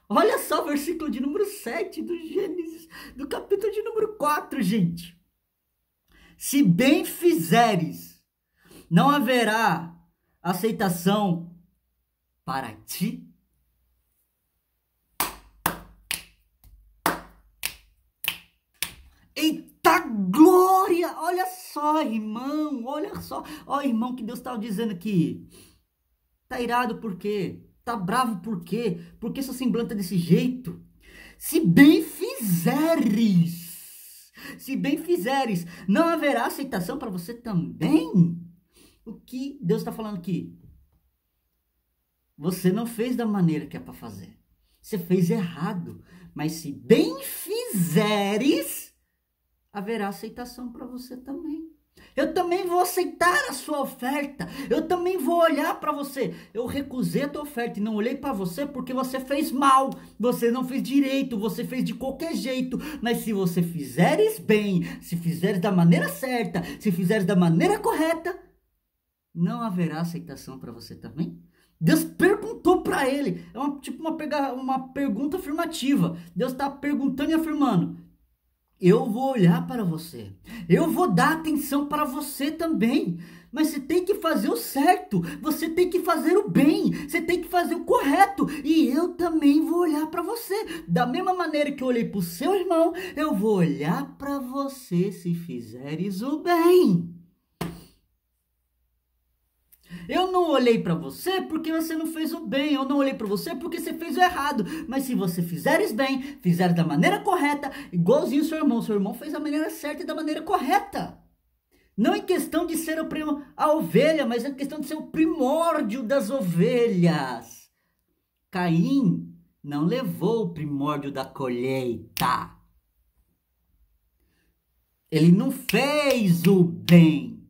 Olha só o versículo de número 7 do Gênesis, do capítulo de número 4, gente. Se bem fizeres, não haverá aceitação para ti. Eita glória! Olha só, irmão, olha só. Olha, irmão, que Deus estava dizendo aqui. Tá irado por quê? Tá bravo por quê? Por que seu semblante é desse jeito? Se bem fizeres, não haverá aceitação para você também? O que Deus está falando aqui? Você não fez da maneira que é para fazer. Você fez errado. Mas se bem fizeres, haverá aceitação para você também. Eu também vou aceitar a sua oferta. Eu também vou olhar para você. Eu recusei a tua oferta e não olhei para você porque você fez mal. Você não fez direito, você fez de qualquer jeito. Mas se você fizeres bem, se fizeres da maneira certa, se fizeres da maneira correta, não haverá aceitação para você também? Deus perguntou para ele. É uma pergunta afirmativa. Deus está perguntando e afirmando. Eu vou olhar para você. Eu vou dar atenção para você também. Mas você tem que fazer o certo. Você tem que fazer o bem. Você tem que fazer o correto. E eu também vou olhar para você. Da mesma maneira que eu olhei para o seu irmão, eu vou olhar para você se fizeres o bem. Eu não olhei para você porque você não fez o bem, eu não olhei para você porque você fez o errado, mas se você fizeres bem, fizeres da maneira correta, igualzinho seu irmão fez da maneira certa e da maneira correta. Não em questão de ser a ovelha, mas em questão de ser o primórdio das ovelhas. Caim não levou o primórdio da colheita. Ele não fez o bem.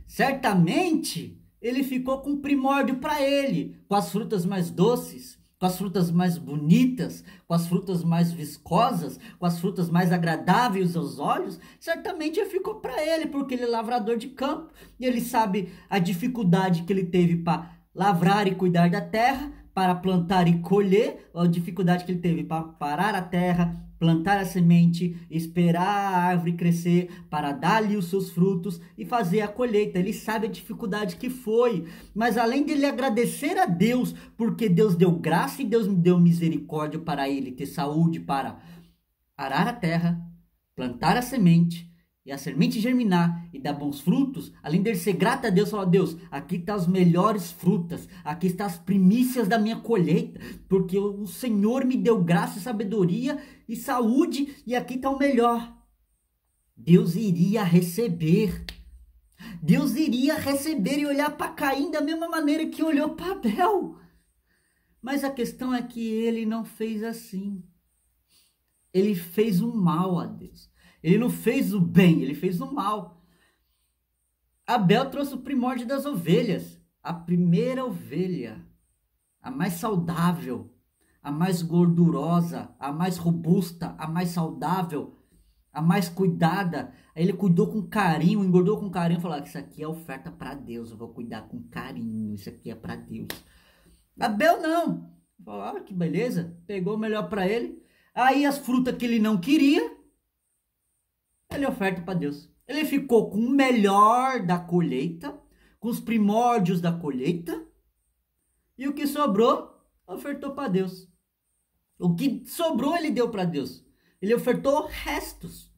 Certamente, ele ficou com o primórdio para ele, com as frutas mais doces, com as frutas mais bonitas, com as frutas mais viscosas, com as frutas mais agradáveis aos olhos. Certamente ficou para ele, porque ele é lavrador de campo, e ele sabe a dificuldade que ele teve para lavrar e cuidar da terra, para plantar e colher, a dificuldade que ele teve para parar a terra, plantar a semente, esperar a árvore crescer para dar-lhe os seus frutos e fazer a colheita. Ele sabe a dificuldade que foi, mas além de ele agradecer a Deus, porque Deus deu graça e Deus me deu misericórdia para ele ter saúde para arar a terra, plantar a semente, e a semente germinar e dar bons frutos, além de ser grato a Deus, falar: Deus, aqui estão as melhores frutas, aqui estão as primícias da minha colheita, porque o Senhor me deu graça, sabedoria e saúde, e aqui está o melhor. Deus iria receber. Deus iria receber e olhar para Caim da mesma maneira que olhou para Abel. Mas a questão é que ele não fez assim. Ele fez o mal a Deus. Ele não fez o bem, ele fez o mal. Abel trouxe o primórdio das ovelhas. A primeira ovelha, a mais saudável, a mais gordurosa, a mais robusta, a mais saudável, a mais cuidada. Aí ele cuidou com carinho, engordou com carinho, falou: isso aqui é oferta para Deus, eu vou cuidar com carinho, isso aqui é para Deus. Abel não. Falou: olha que beleza, pegou o melhor para ele. Aí as frutas que ele não queria, ele oferta para Deus. Ele ficou com o melhor da colheita, com os primórdios da colheita, e o que sobrou, ofertou para Deus. O que sobrou, ele deu para Deus. Ele ofertou restos.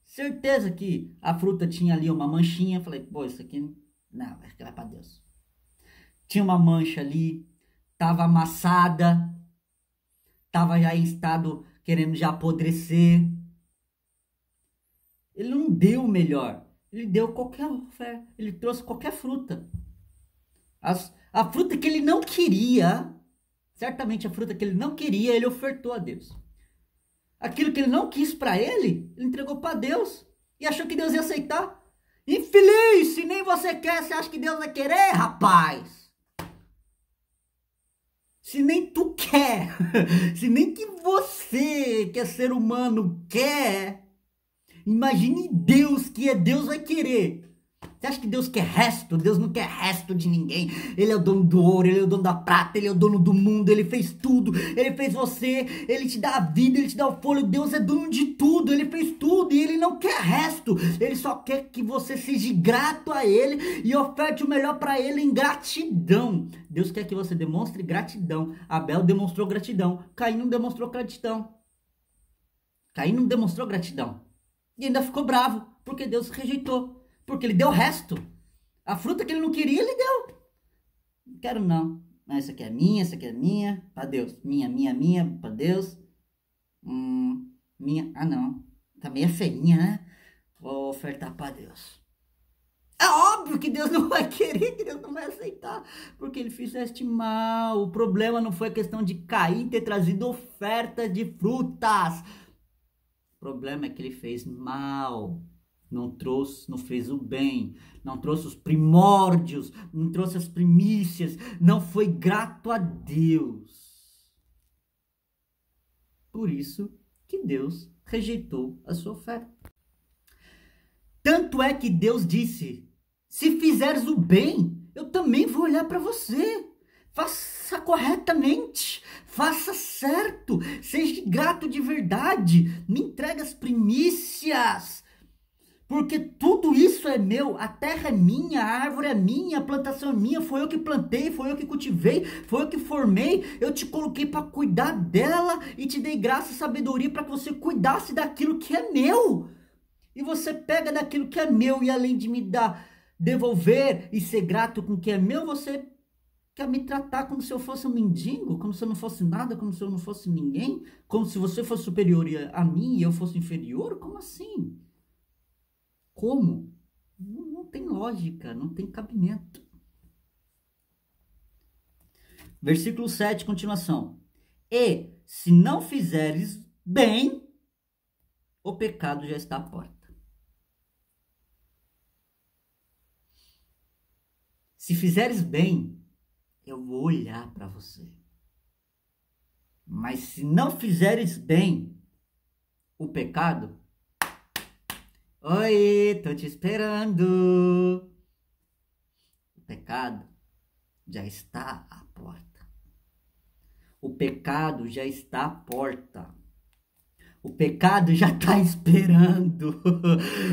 Certeza que a fruta tinha ali uma manchinha. Falei: pô, isso aqui não, acho que vai para Deus. Tinha uma mancha ali, estava amassada, estava já em estado querendo já apodrecer. Ele não deu o melhor, ele deu qualquer oferta, ele trouxe qualquer fruta. A fruta que ele não queria, certamente a fruta que ele não queria, ele ofertou a Deus. Aquilo que ele não quis para ele entregou para Deus e achou que Deus ia aceitar. Infeliz, se nem você quer, você acha que Deus vai querer, rapaz? Se nem tu quer, se nem que você, que é ser humano, quer, imagine Deus, que é Deus, vai querer. Você acha que Deus quer resto? Deus não quer resto de ninguém. Ele é o dono do ouro, ele é o dono da prata, ele é o dono do mundo, ele fez tudo, ele fez você, ele te dá a vida, ele te dá o fôlego. Deus é dono de tudo, ele fez tudo e ele não quer resto. Ele só quer que você seja grato a ele e oferte o melhor para ele em gratidão. Deus quer que você demonstre gratidão. Abel demonstrou gratidão, Caim não demonstrou gratidão. Caim não demonstrou gratidão e ainda ficou bravo porque Deus rejeitou. Porque ele deu o resto. A fruta que ele não queria, ele deu. Não quero não. Essa aqui é minha, essa aqui é minha. Para Deus. Minha. Para Deus. Minha. Ah, não. Tá meio feinha, né? Vou ofertar para Deus. É óbvio que Deus não vai querer, que Deus não vai aceitar. Porque ele fizeste mal. O problema não foi a questão de Caim ter trazido ofertas de frutas. O problema é que ele fez mal. Não fez o bem, não trouxe os primórdios, não trouxe as primícias, não foi grato a Deus. Por isso que Deus rejeitou a sua oferta. Tanto é que Deus disse: se fizeres o bem, eu também vou olhar para você. Faça corretamente, faça certo, seja grato de verdade, me entregue as primícias. Porque tudo isso é meu, a terra é minha, a árvore é minha, a plantação é minha, foi eu que plantei, foi eu que cultivei, foi eu que formei, eu te coloquei para cuidar dela e te dei graça e sabedoria para que você cuidasse daquilo que é meu. E você pega daquilo que é meu e além de me dar devolver e ser grato com o que é meu, você quer me tratar como se eu fosse um mendigo, como se eu não fosse nada, como se eu não fosse ninguém, como se você fosse superior a mim e eu fosse inferior? Como assim? Como? Não tem lógica, não tem cabimento. Versículo 7, continuação. E se não fizeres bem, o pecado já está à porta. Se fizeres bem, eu vou olhar para você. Mas se não fizeres bem, o pecado... Oi, tô te esperando. O pecado já está à porta. O pecado já está à porta. O pecado já está esperando.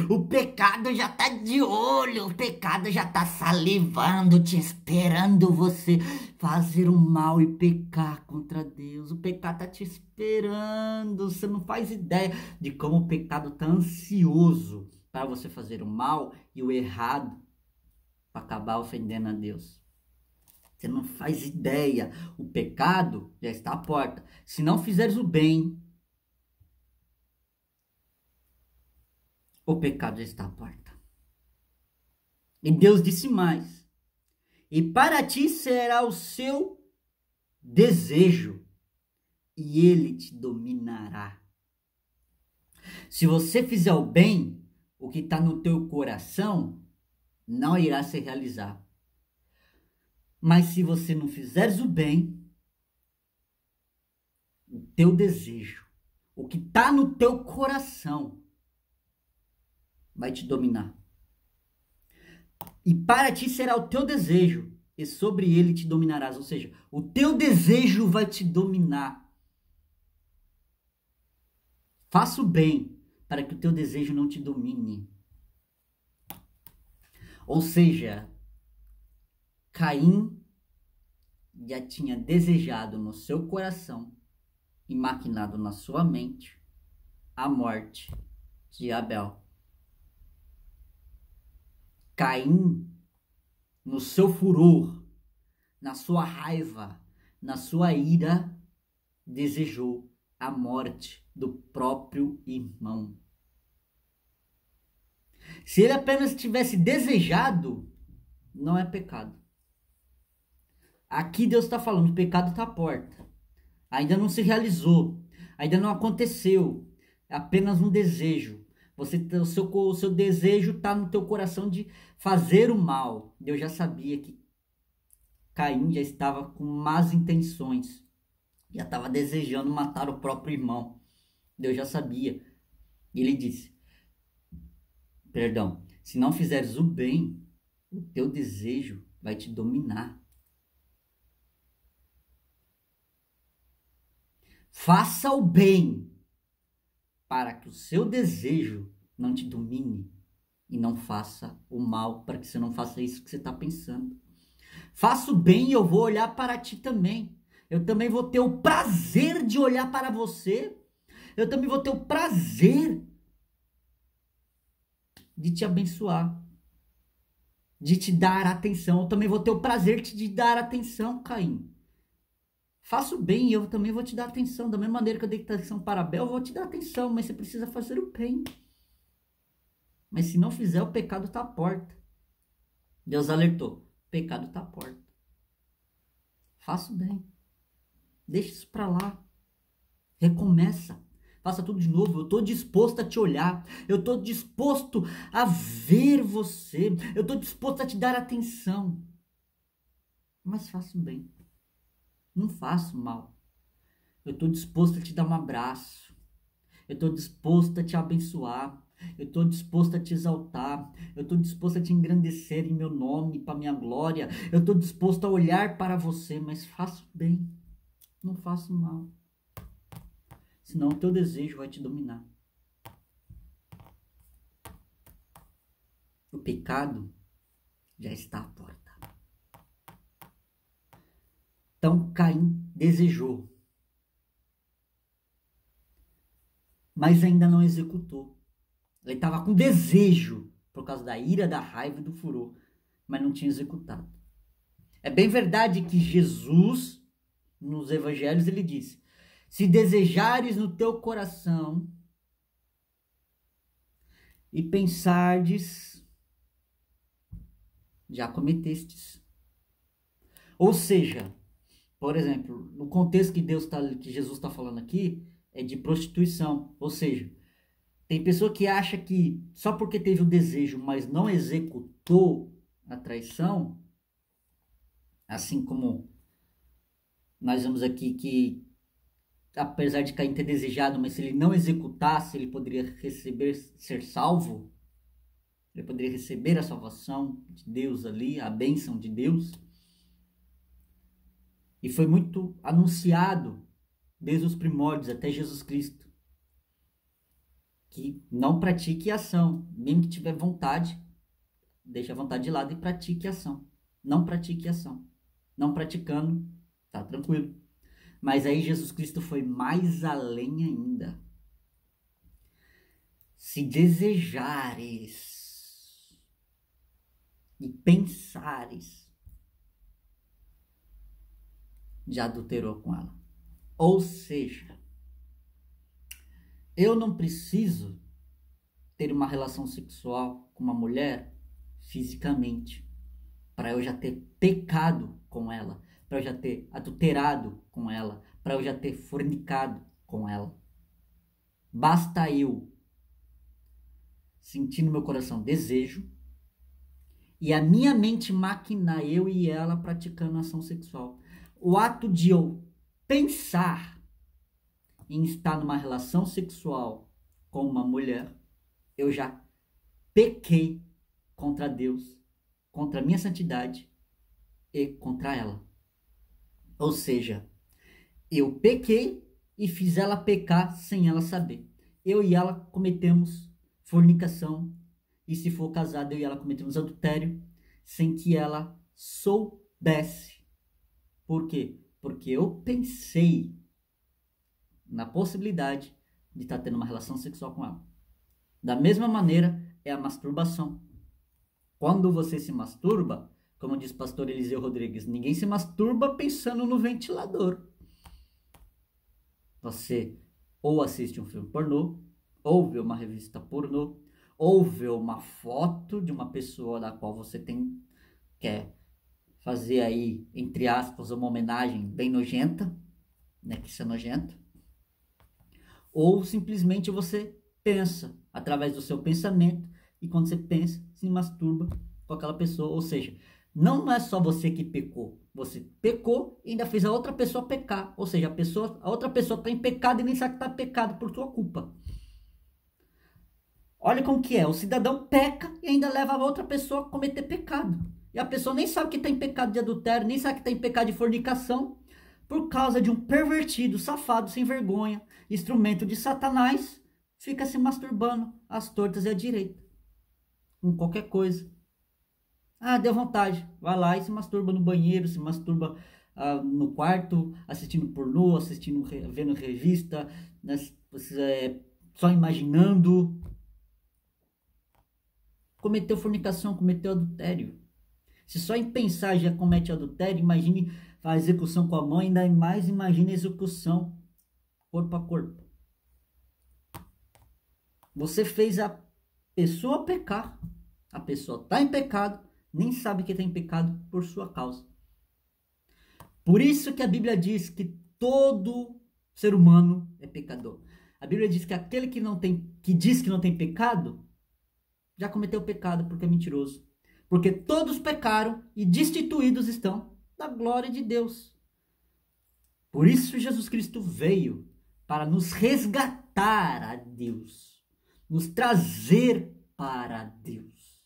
O pecado já está de olho. O pecado já está salivando, te esperando você fazer o mal e pecar contra Deus. O pecado está te esperando. Você não faz ideia de como o pecado está ansioso para você fazer o mal e o errado para acabar ofendendo a Deus. Você não faz ideia. O pecado já está à porta. Se não fizeres o bem, o pecado já está à porta. E Deus disse mais. E para ti será o seu desejo, e ele te dominará. Se você fizer o bem, o que está no teu coração não irá se realizar. Mas se você não fizeres o bem, o teu desejo, o que está no teu coração, vai te dominar. E para ti será o teu desejo, e sobre ele te dominarás. Ou seja, o teu desejo vai te dominar. Faça o bem, para que o teu desejo não te domine. Ou seja, Caim já tinha desejado no seu coração e maquinado na sua mente a morte de Abel. Caim, no seu furor, na sua raiva, na sua ira, desejou a morte do próprio irmão. Se ele apenas tivesse desejado, não é pecado. Aqui Deus está falando, o pecado está à porta. Ainda não se realizou, ainda não aconteceu. É apenas um desejo. O seu desejo está no teu coração de fazer o mal. Deus já sabia que Caim já estava com más intenções. Já estava desejando matar o próprio irmão. Deus já sabia. E ele disse, se não fizeres o bem, o teu desejo vai te dominar. Faça o bem, para que o seu desejo não te domine. E não faça o mal, para que você não faça isso que você está pensando. Faça o bem e eu vou olhar para ti também. Eu também vou ter o prazer de olhar para você. Eu também vou ter o prazer de te abençoar. De te dar atenção. Eu também vou ter o prazer de te dar atenção, Caim. Faça o bem e eu também vou te dar atenção. Da mesma maneira que eu dei atenção para Abel, eu vou te dar atenção. Mas você precisa fazer o bem. Mas se não fizer, o pecado está à porta. Deus alertou. O pecado está à porta. Faça o bem. Deixa isso para lá. Recomeça. Faça tudo de novo. Eu estou disposto a te olhar. Eu estou disposto a ver você. Eu estou disposto a te dar atenção. Mas faça o bem. Não faça o mal. Eu estou disposto a te dar um abraço. Eu estou disposto a te abençoar. Eu estou disposto a te exaltar. Eu estou disposto a te engrandecer em meu nome, para minha glória. Eu estou disposto a olhar para você, mas faça o bem. Não faça o mal. Senão o teu desejo vai te dominar. O pecado já está à porta. Então Caim desejou, mas ainda não executou. Ele estava com desejo, por causa da ira, da raiva e do furor, mas não tinha executado. É bem verdade que Jesus, nos evangelhos, ele disse: se desejares no teu coração e pensardes, já cometestes. Ou seja, por exemplo, no contexto que Jesus está falando aqui, é de prostituição. Ou seja, tem pessoa que acha que só porque teve o desejo, mas não executou a traição, assim como nós vemos aqui que, apesar de Caim ter desejado, mas se ele não executasse, ele poderia ser salvo, ele poderia receber a salvação de Deus ali, a bênção de Deus. E foi muito anunciado desde os primórdios até Jesus Cristo que não pratique ação, mesmo que tiver vontade, deixe a vontade de lado e pratique ação. Não pratique ação. Não praticando, tá tranquilo. Mas aí Jesus Cristo foi mais além ainda. Se desejares e pensares, já adulterou com ela. Ou seja, eu não preciso ter uma relação sexual com uma mulher fisicamente para eu já ter pecado com ela, para eu já ter adulterado com ela, para eu já ter fornicado com ela. Basta eu sentir no meu coração desejo e a minha mente maquinar eu e ela praticando ação sexual. O ato de eu pensar em estar numa relação sexual com uma mulher, eu já pequei contra Deus, contra a minha santidade e contra ela. Ou seja, eu pequei e fiz ela pecar sem ela saber. Eu e ela cometemos fornicação, e se for casado, eu e ela cometemos adultério sem que ela soubesse. Por quê? Porque eu pensei na possibilidade de estar tendo uma relação sexual com ela. Da mesma maneira é a masturbação. Quando você se masturba, como diz o pastor Eliseu Rodrigues, ninguém se masturba pensando no ventilador. Você ou assiste um filme pornô, ou vê uma revista pornô, ou vê uma foto de uma pessoa da qual você quer fazer aí, entre aspas, uma homenagem bem nojenta, né, que isso é nojento. Ou simplesmente você pensa através do seu pensamento, e quando você pensa, se masturba com aquela pessoa. Ou seja, não é só você que pecou, você pecou e ainda fez a outra pessoa pecar. Ou seja, a outra pessoa está em pecado e nem sabe que está pecado por sua culpa. Olha como que é, o cidadão peca e ainda leva a outra pessoa a cometer pecado. E a pessoa nem sabe que está em pecado de adultério, nem sabe que está em pecado de fornicação, por causa de um pervertido, safado, sem vergonha, instrumento de Satanás, fica se masturbando às tortas e à direita, com qualquer coisa. Ah, deu vontade, vai lá e se masturba no banheiro, se masturba no quarto, assistindo pornô, vendo revista, né, só imaginando. Cometeu fornicação, cometeu adultério. Se só em pensar já comete adultério, imagine a execução com a mão, ainda mais imagine a execução corpo a corpo. Você fez a pessoa pecar, a pessoa está em pecado, nem sabe que está em pecado por sua causa. Por isso que a Bíblia diz que todo ser humano é pecador. A Bíblia diz que aquele que diz que não tem pecado, já cometeu pecado porque é mentiroso. Porque todos pecaram e destituídos estão da glória de Deus. Por isso Jesus Cristo veio para nos resgatar a Deus, nos trazer para Deus.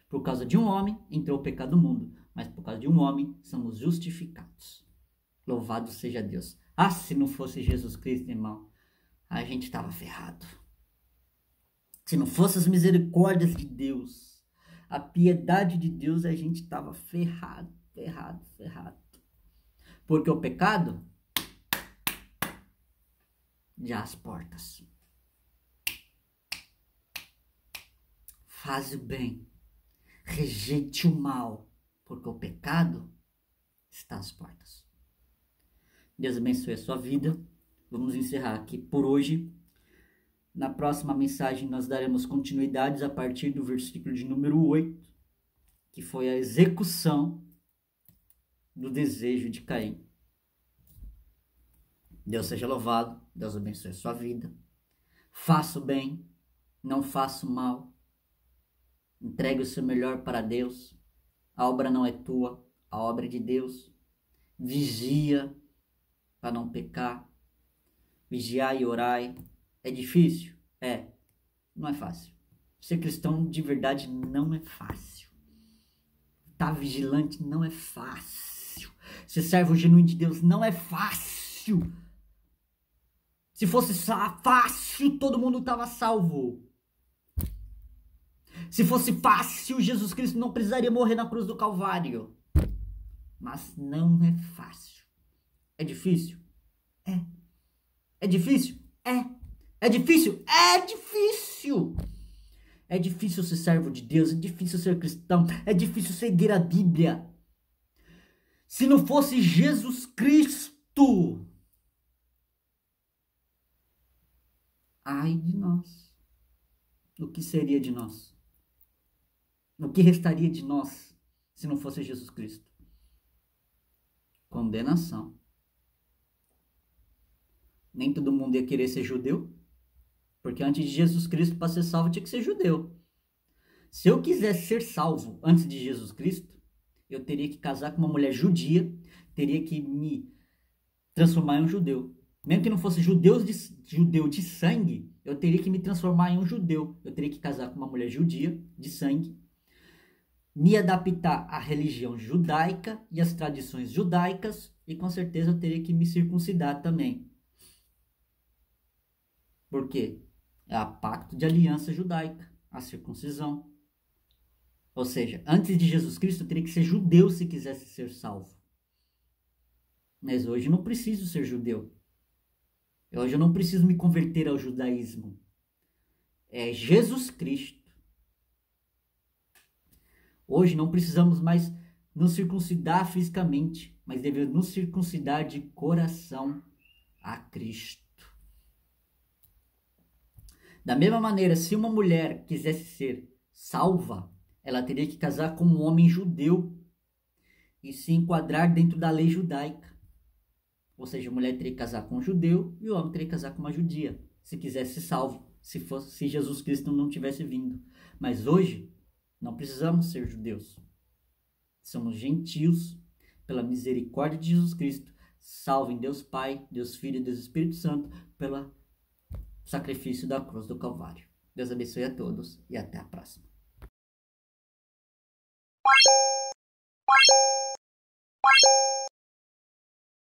Por causa de um homem entrou o pecado no mundo, mas por causa de um homem somos justificados. Louvado seja Deus. Ah, se não fosse Jesus Cristo, irmão, a gente estava ferrado. Se não fosse as misericórdias de Deus, a piedade de Deus, a gente estava ferrado. Porque o pecado já às portas. faz o bem, rejeite o mal, porque o pecado está às portas. Deus abençoe a sua vida. Vamos encerrar aqui por hoje. Na próxima mensagem nós daremos continuidades a partir do versículo de número 8, que foi a execução do desejo de Caim. Deus seja louvado, Deus abençoe a sua vida. Faça o bem, não faça o mal. Entregue o seu melhor para Deus. A obra não é tua, a obra é de Deus. Vigia para não pecar. Vigiai e orai. É difícil? É. Não é fácil. Ser cristão de verdade não é fácil. Estar vigilante não é fácil. Ser servo genuíno de Deus não é fácil. Se fosse fácil, todo mundo estava salvo. Se fosse fácil, Jesus Cristo não precisaria morrer na cruz do Calvário. Mas não é fácil. É difícil? É. É difícil? É. É difícil? É difícil. É difícil ser servo de Deus, é difícil ser cristão, é difícil seguir a Bíblia. Se não fosse Jesus Cristo, ai de nós. O que seria de nós? O que restaria de nós se não fosse Jesus Cristo? Condenação. Nem todo mundo ia querer ser judeu, porque antes de Jesus Cristo, para ser salvo, tinha que ser judeu. Se eu quisesse ser salvo antes de Jesus Cristo, eu teria que casar com uma mulher judia, teria que me transformar em um judeu. Mesmo que não fosse judeu de sangue, eu teria que me transformar em um judeu. Eu teria que casar com uma mulher judia de sangue, me adaptar à religião judaica e às tradições judaicas, e com certeza eu teria que me circuncidar também. Por quê? É o pacto de aliança judaica, a circuncisão. Ou seja, antes de Jesus Cristo eu teria que ser judeu se quisesse ser salvo. Mas hoje eu não preciso ser judeu. Hoje eu não preciso me converter ao judaísmo. É Jesus Cristo. Hoje não precisamos mais nos circuncidar fisicamente, mas devemos nos circuncidar de coração a Cristo. Da mesma maneira, se uma mulher quisesse ser salva, ela teria que casar com um homem judeu e se enquadrar dentro da lei judaica. Ou seja, a mulher teria que casar com um judeu e o homem teria que casar com uma judia, se quisesse ser salvo, se Jesus Cristo não tivesse vindo. Mas hoje, não precisamos ser judeus. Somos gentios, pela misericórdia de Jesus Cristo, salvo em Deus Pai, Deus Filho e Deus Espírito Santo, pelo sacrifício da cruz do Calvário. Deus abençoe a todos e até a próxima.